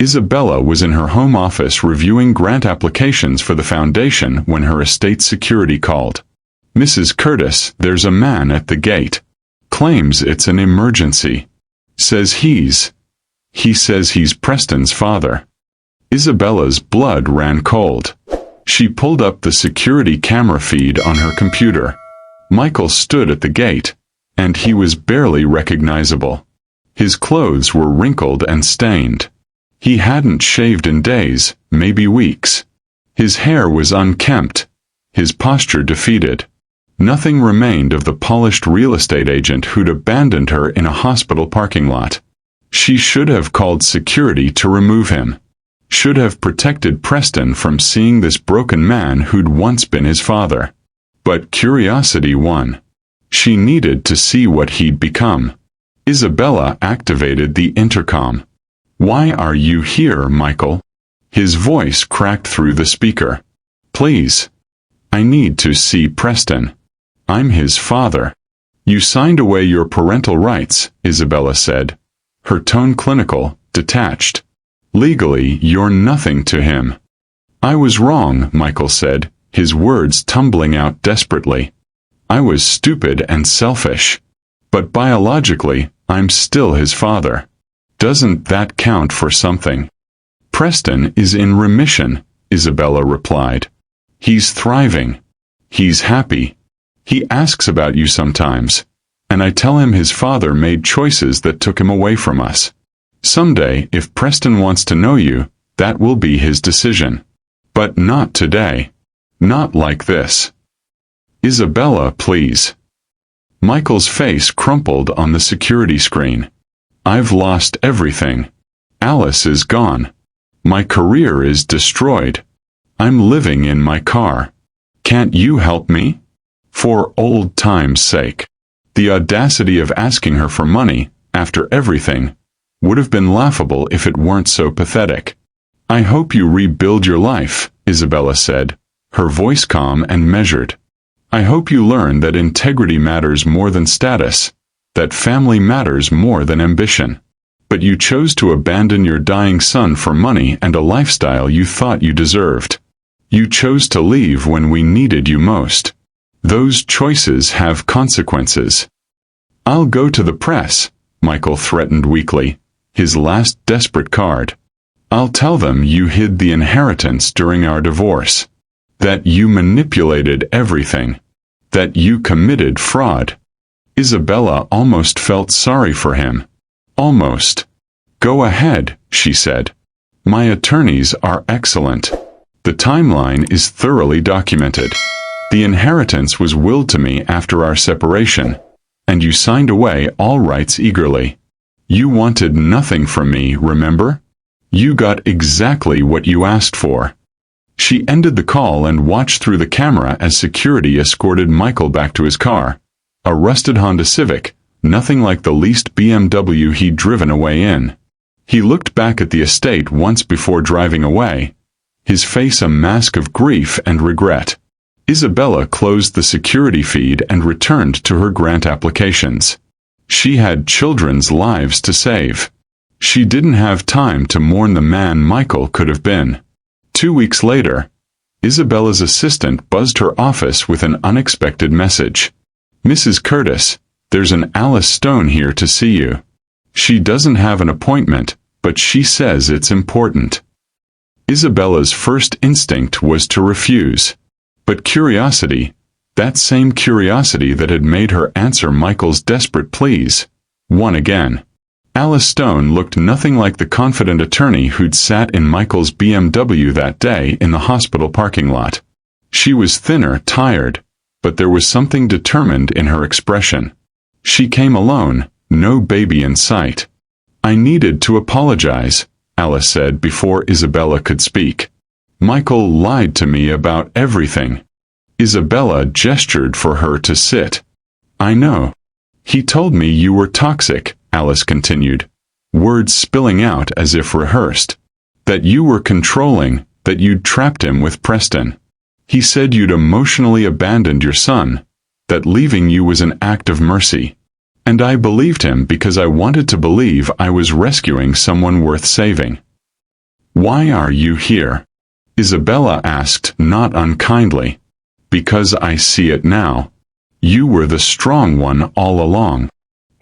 Isabella was in her home office reviewing grant applications for the foundation when her estate security called. "Mrs. Curtis, there's a man at the gate. Claims it's an emergency. He says he's Preston's father." Isabella's blood ran cold. She pulled up the security camera feed on her computer. Michael stood at the gate, and he was barely recognizable. His clothes were wrinkled and stained. He hadn't shaved in days, maybe weeks. His hair was unkempt, his posture defeated. Nothing remained of the polished real estate agent who'd abandoned her in a hospital parking lot. She should have called security to remove him. Should have protected Preston from seeing this broken man who'd once been his father. But curiosity won. She needed to see what he'd become. Isabella activated the intercom. "Why are you here, Michael?" His voice cracked through the speaker. "Please. I need to see Preston. I'm his father." "You signed away your parental rights," Isabella said, her tone clinical, detached. "Legally, you're nothing to him." "I was wrong," Michael said, his words tumbling out desperately. "I was stupid and selfish. But biologically, I'm still his father. Doesn't that count for something?" "Preston is in remission," Isabella replied. "He's thriving. He's happy. He asks about you sometimes, and I tell him his father made choices that took him away from us. Someday, if Preston wants to know you, that will be his decision. But not today. Not like this. Isabella, please." Michael's face crumpled on the security screen. "I've lost everything. Alice is gone. My career is destroyed. I'm living in my car. Can't you help me? For old time's sake." The audacity of asking her for money, after everything, would have been laughable if it weren't so pathetic. "I hope you rebuild your life," Isabella said, her voice calm and measured. "I hope you learn that integrity matters more than status, that family matters more than ambition. But you chose to abandon your dying son for money and a lifestyle you thought you deserved. You chose to leave when we needed you most. Those choices have consequences." "I'll go to the press," Michael threatened weakly, his last desperate card. "I'll tell them you hid the inheritance during our divorce. That you manipulated everything. That you committed fraud." Isabella almost felt sorry for him. Almost. "Go ahead," she said. "My attorneys are excellent. The timeline is thoroughly documented. The inheritance was willed to me after our separation, and you signed away all rights eagerly. You wanted nothing from me, remember? You got exactly what you asked for." She ended the call and watched through the camera as security escorted Michael back to his car. A rusted Honda Civic, nothing like the leased BMW he'd driven away in. He looked back at the estate once before driving away, his face a mask of grief and regret. Isabella closed the security feed and returned to her grant applications. She had children's lives to save. She didn't have time to mourn the man Michael could have been. 2 weeks later, Isabella's assistant buzzed her office with an unexpected message. "Mrs. Curtis, there's an Alice Stone here to see you. She doesn't have an appointment, but she says it's important." Isabella's first instinct was to refuse. But curiosity, that same curiosity that had made her answer Michael's desperate pleas, won again. Alice Stone looked nothing like the confident attorney who'd sat in Michael's BMW that day in the hospital parking lot. She was thinner, tired, but there was something determined in her expression. She came alone, no baby in sight. "I needed to apologize," Alice said before Isabella could speak. "Michael lied to me about everything." Isabella gestured for her to sit. "I know. He told me you were toxic," Alice continued, words spilling out as if rehearsed. "That you were controlling, that you'd trapped him with Preston. He said you'd emotionally abandoned your son, that leaving you was an act of mercy. And I believed him because I wanted to believe I was rescuing someone worth saving. Why are you here? Isabella asked, not unkindly. Because I see it now. You were the strong one all along.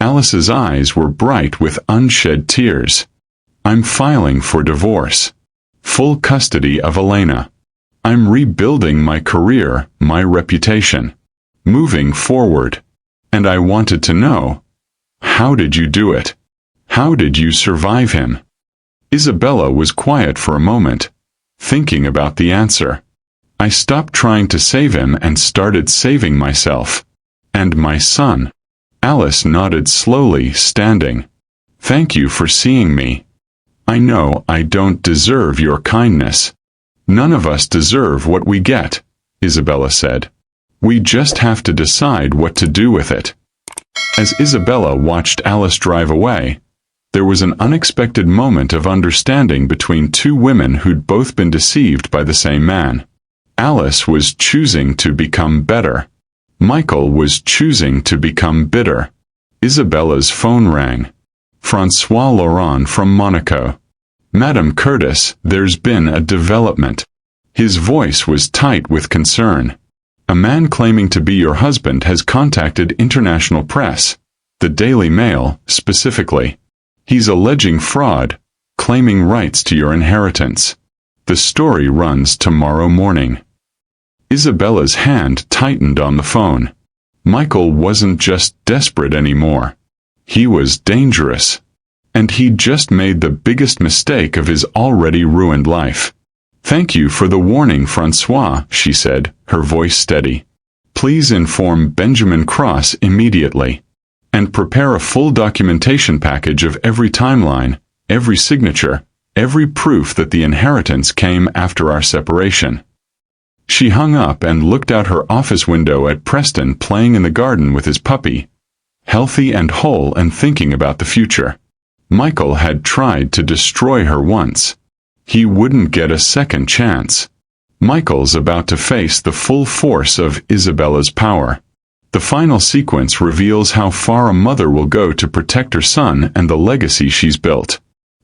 Alice's eyes were bright with unshed tears. I'm filing for divorce. Full custody of Elena. I'm rebuilding my career, my reputation. Moving forward. And I wanted to know, how did you do it? How did you survive him? Isabella was quiet for a moment, thinking about the answer. I stopped trying to save him and started saving myself. And my son. Alice nodded slowly, standing. Thank you for seeing me. I know I don't deserve your kindness. None of us deserve what we get, Isabella said. We just have to decide what to do with it. As Isabella watched Alice drive away, there was an unexpected moment of understanding between two women who'd both been deceived by the same man. Alice was choosing to become better. Michael was choosing to become bitter. Isabella's phone rang. Francois Laurent from Monaco. Madame Curtis, there's been a development. His voice was tight with concern. A man claiming to be your husband has contacted international press, the Daily Mail, specifically. He's alleging fraud, claiming rights to your inheritance. The story runs tomorrow morning. Isabella's hand tightened on the phone. Michael wasn't just desperate anymore. He was dangerous. And he'd just made the biggest mistake of his already ruined life. Thank you for the warning, Francois, she said, her voice steady. Please inform Benjamin Cross immediately. And prepare a full documentation package of every timeline, every signature, every proof that the inheritance came after our separation. She hung up and looked out her office window at Preston playing in the garden with his puppy, healthy and whole and thinking about the future. Michael had tried to destroy her once. He wouldn't get a second chance. Michael's about to face the full force of Isabella's power. The final sequence reveals how far a mother will go to protect her son and the legacy she's built.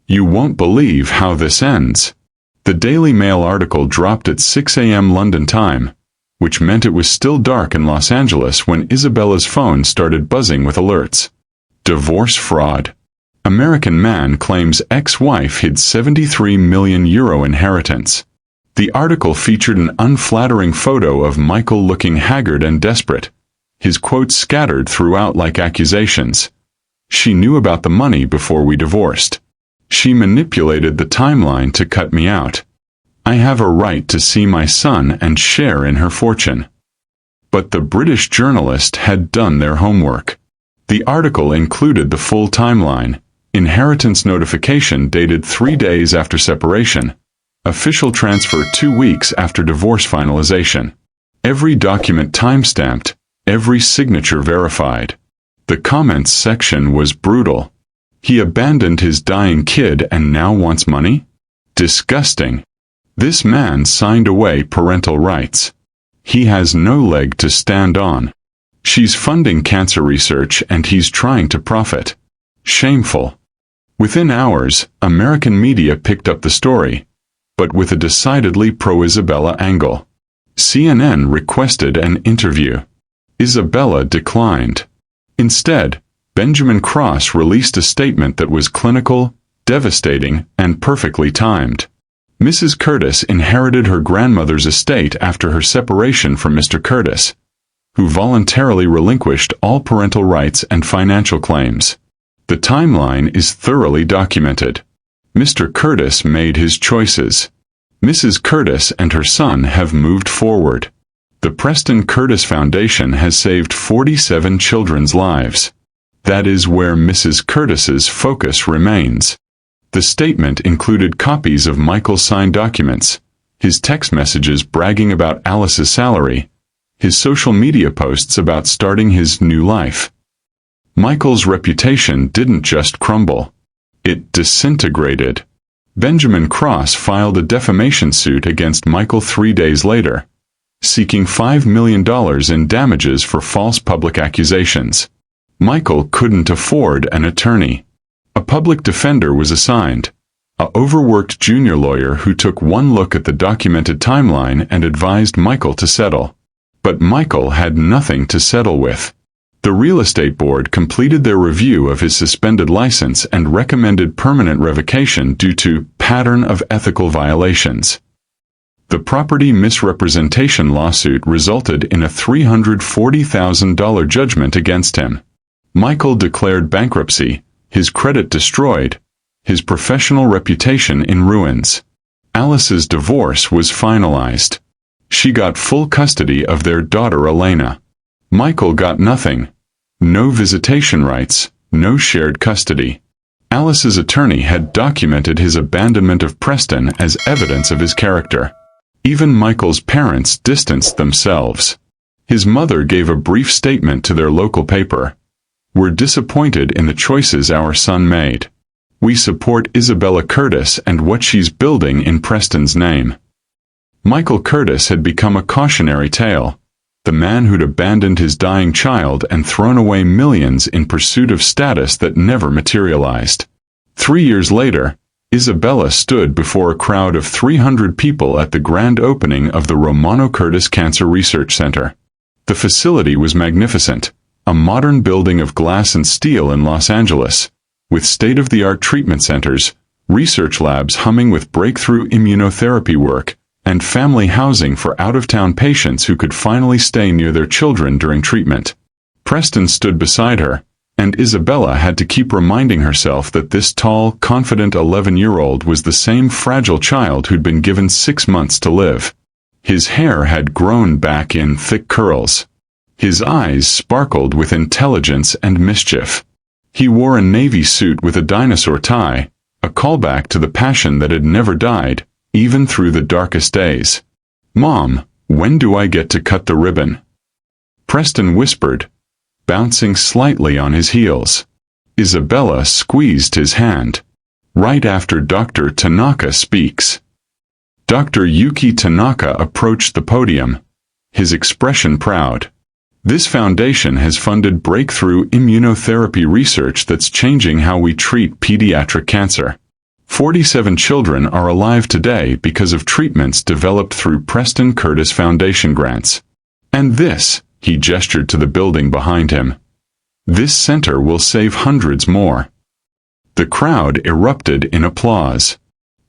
You won't believe how this ends. The Daily Mail article dropped at 6 a.m. London time, which meant it was still dark in Los Angeles when Isabella's phone started buzzing with alerts. Divorce fraud. American man claims ex-wife hid €73 million inheritance. The article featured an unflattering photo of Michael looking haggard and desperate, his quotes scattered throughout like accusations. She knew about the money before we divorced. She manipulated the timeline to cut me out. I have a right to see my son and share in her fortune. But the British journalist had done their homework. The article included the full timeline. Inheritance notification dated 3 days after separation. Official transfer 2 weeks after divorce finalization. Every document timestamped, every signature verified. The comments section was brutal. He abandoned his dying kid and now wants money? Disgusting. This man signed away parental rights. He has no leg to stand on. She's funding cancer research and he's trying to profit. Shameful. Within hours, American media picked up the story, but with a decidedly pro-Isabella angle. CNN requested an interview. Isabella declined. Instead, Benjamin Cross released a statement that was clinical, devastating, and perfectly timed. Mrs. Curtis inherited her grandmother's estate after her separation from Mr. Curtis, who voluntarily relinquished all parental rights and financial claims. The timeline is thoroughly documented. Mr. Curtis made his choices. Mrs. Curtis and her son have moved forward. The Preston Curtis Foundation has saved 47 children's lives. That is where Mrs. Curtis's focus remains. The statement included copies of Michael's signed documents, his text messages bragging about Alice's salary, his social media posts about starting his new life. Michael's reputation didn't just crumble. It disintegrated. Benjamin Cross filed a defamation suit against Michael 3 days later, seeking $5 million in damages for false public accusations. Michael couldn't afford an attorney. A public defender was assigned, an overworked junior lawyer who took one look at the documented timeline and advised Michael to settle. But Michael had nothing to settle with. The real estate board completed their review of his suspended license and recommended permanent revocation due to pattern of ethical violations. The property misrepresentation lawsuit resulted in a $340,000 judgment against him. Michael declared bankruptcy, his credit destroyed, his professional reputation in ruins. Alice's divorce was finalized. She got full custody of their daughter Elena. Michael got nothing. No visitation rights, no shared custody. Alice's attorney had documented his abandonment of Preston as evidence of his character. Even Michael's parents distanced themselves. His mother gave a brief statement to their local paper. "We're disappointed in the choices our son made. We support Isabella Curtis and what she's building in Preston's name." Michael Curtis had become a cautionary tale. The man who'd abandoned his dying child and thrown away millions in pursuit of status that never materialized. 3 years later, Isabella stood before a crowd of 300 people at the grand opening of the Romano Curtis Cancer Research Center. The facility was magnificent, a modern building of glass and steel in Los Angeles, with state-of-the-art treatment centers, research labs humming with breakthrough immunotherapy work, and family housing for out-of-town patients who could finally stay near their children during treatment. Preston stood beside her, and Isabella had to keep reminding herself that this tall, confident 11-year-old was the same fragile child who'd been given 6 months to live. His hair had grown back in thick curls. His eyes sparkled with intelligence and mischief. He wore a navy suit with a dinosaur tie, a callback to the passion that had never died, even through the darkest days. "Mom, when do I get to cut the ribbon?" Preston whispered, bouncing slightly on his heels. Isabella squeezed his hand. "Right after Dr. Tanaka speaks." Dr. Yuki Tanaka approached the podium, his expression proud. "This foundation has funded breakthrough immunotherapy research that's changing how we treat pediatric cancer. 47 children are alive today because of treatments developed through Preston Curtis Foundation grants. And this," he gestured to the building behind him, "this center will save hundreds more." The crowd erupted in applause.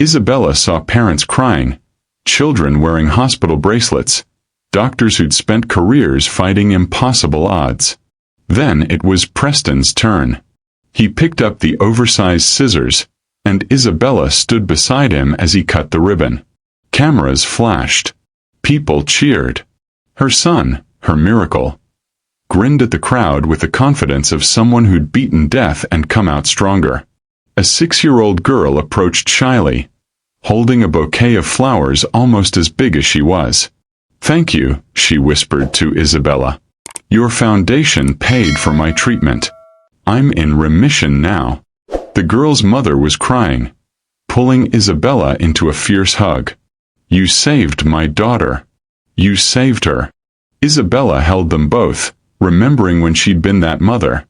Isabella saw parents crying, children wearing hospital bracelets, doctors who'd spent careers fighting impossible odds. Then it was Preston's turn. He picked up the oversized scissors, and Isabella stood beside him as he cut the ribbon. Cameras flashed. People cheered. Her son, her miracle, grinned at the crowd with the confidence of someone who'd beaten death and come out stronger. A 6-year-old girl approached shyly, holding a bouquet of flowers almost as big as she was. "Thank you," she whispered to Isabella. "Your foundation paid for my treatment. I'm in remission now." The girl's mother was crying, pulling Isabella into a fierce hug. "You saved my daughter. You saved her." Isabella held them both, remembering when she'd been that mother.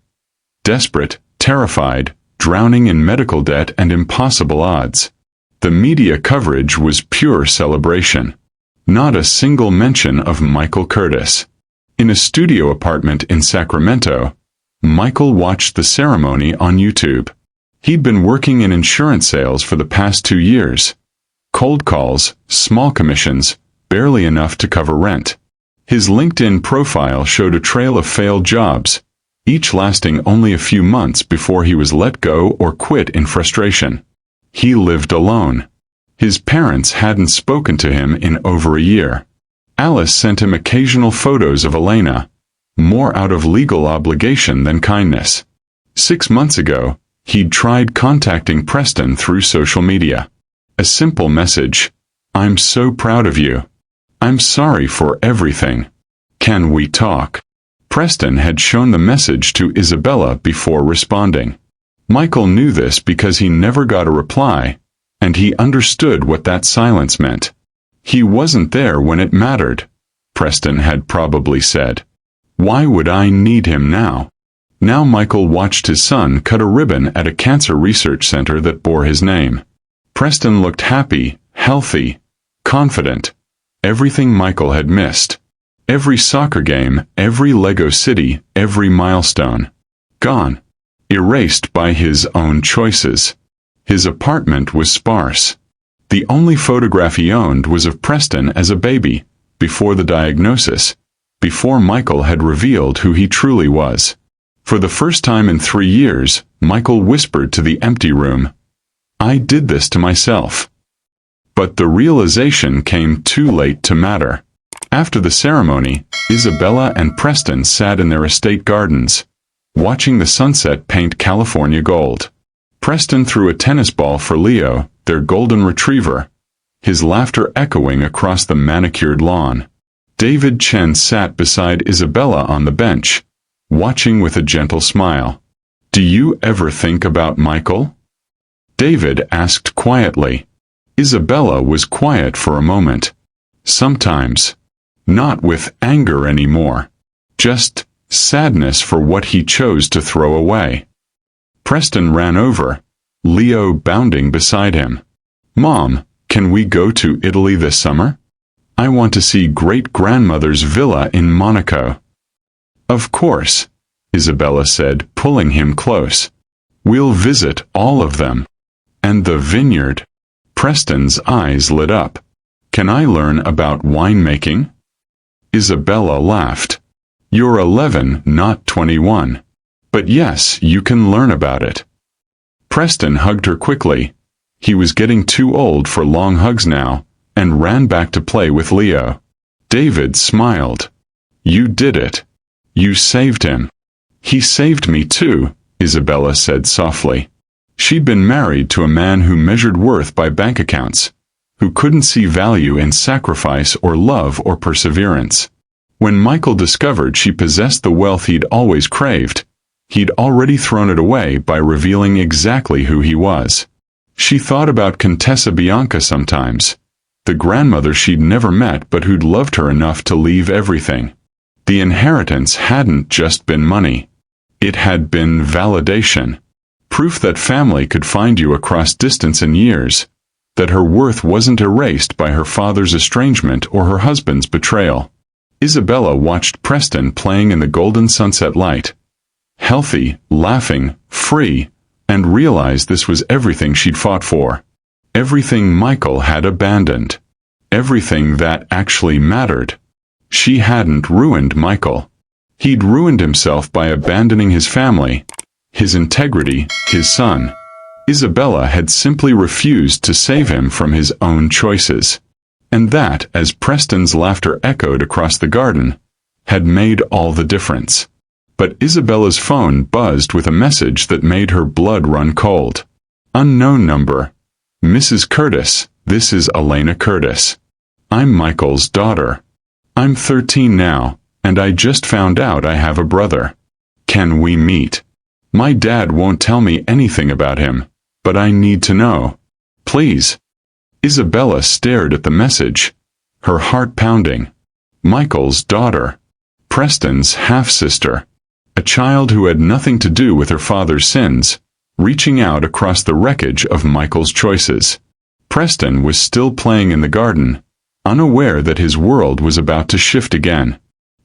Desperate, terrified, drowning in medical debt and impossible odds. The media coverage was pure celebration. Not a single mention of Michael Curtis. In a studio apartment in Sacramento, Michael watched the ceremony on YouTube. He'd been working in insurance sales for the past 2 years. Cold calls, small commissions, barely enough to cover rent. His LinkedIn profile showed a trail of failed jobs, each lasting only a few months before he was let go or quit in frustration. He lived alone. His parents hadn't spoken to him in over a year. Alice sent him occasional photos of Elena, more out of legal obligation than kindness. 6 months ago, he'd tried contacting Preston through social media. A simple message: "I'm so proud of you. I'm sorry for everything. Can we talk?" Preston had shown the message to Isabella before responding. Michael knew this because he never got a reply, and he understood what that silence meant. He wasn't there when it mattered. Preston had probably said. Why would I need him now? Now Michael watched his son cut a ribbon at a cancer research center that bore his name. Preston looked happy, healthy, confident. Everything Michael had missed. Every soccer game, every Lego city, every milestone. Gone. Erased by his own choices. His apartment was sparse. The only photograph he owned was of Preston as a baby, before the diagnosis, before Michael had revealed who he truly was. For the first time in 3 years, Michael whispered to the empty room, I did this to myself. But the realization came too late to matter. After the ceremony, Isabella and Preston sat in their estate gardens, watching the sunset paint California gold. Preston threw a tennis ball for Leo, their golden retriever, his laughter echoing across the manicured lawn. David Chen sat beside Isabella on the bench, watching with a gentle smile. Do you ever think about Michael? David asked quietly. Isabella was quiet for a moment. Sometimes. Not with anger anymore. Just sadness for what he chose to throw away. Preston ran over, Leo bounding beside him. Mom, can we go to Italy this summer? I want to see great-grandmother's villa in Monaco. Of course, Isabella said, pulling him close. We'll visit all of them. And the vineyard. Preston's eyes lit up. Can I learn about winemaking? Isabella laughed. You're 11, not 21. But yes, you can learn about it. Preston hugged her quickly. He was getting too old for long hugs now, and ran back to play with Leo. David smiled. You did it. You saved him. He saved me too, Isabella said softly. She'd been married to a man who measured worth by bank accounts, who couldn't see value in sacrifice or love or perseverance. When Michael discovered she possessed the wealth he'd always craved, he'd already thrown it away by revealing exactly who he was. She thought about Contessa Bianca sometimes, the grandmother she'd never met but who'd loved her enough to leave everything. The inheritance hadn't just been money. It had been validation. Proof that family could find you across distance and years, that her worth wasn't erased by her father's estrangement or her husband's betrayal. Isabella watched Preston playing in the golden sunset light. Healthy, laughing, free, and realized this was everything she'd fought for. Everything Michael had abandoned. Everything that actually mattered. She hadn't ruined Michael. He'd ruined himself by abandoning his family, his integrity, his son. Isabella had simply refused to save him from his own choices. And that, as Preston's laughter echoed across the garden, had made all the difference. But Isabella's phone buzzed with a message that made her blood run cold. Unknown number. Mrs. Curtis, this is Elena Curtis. I'm Michael's daughter. I'm 13 now, and I just found out I have a brother. Can we meet? My dad won't tell me anything about him, but I need to know. Please. Isabella stared at the message, her heart pounding. Michael's daughter. Preston's half-sister. A child who had nothing to do with her father's sins, reaching out across the wreckage of Michael's choices. Preston was still playing in the garden, unaware that his world was about to shift again.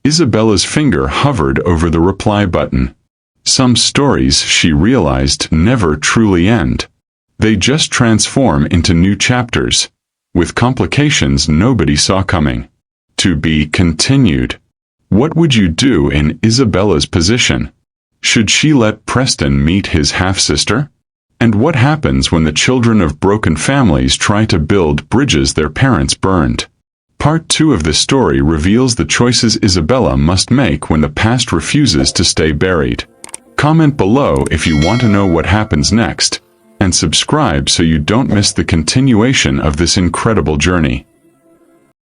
Isabella's finger hovered over the reply button. Some stories, she realized, never truly end. They just transform into new chapters, with complications nobody saw coming. To be continued. What would you do in Isabella's position? Should she let Preston meet his half-sister? And what happens when the children of broken families try to build bridges their parents burned? Part 2 of this story reveals the choices Isabella must make when the past refuses to stay buried. Comment below if you want to know what happens next, and subscribe so you don't miss the continuation of this incredible journey.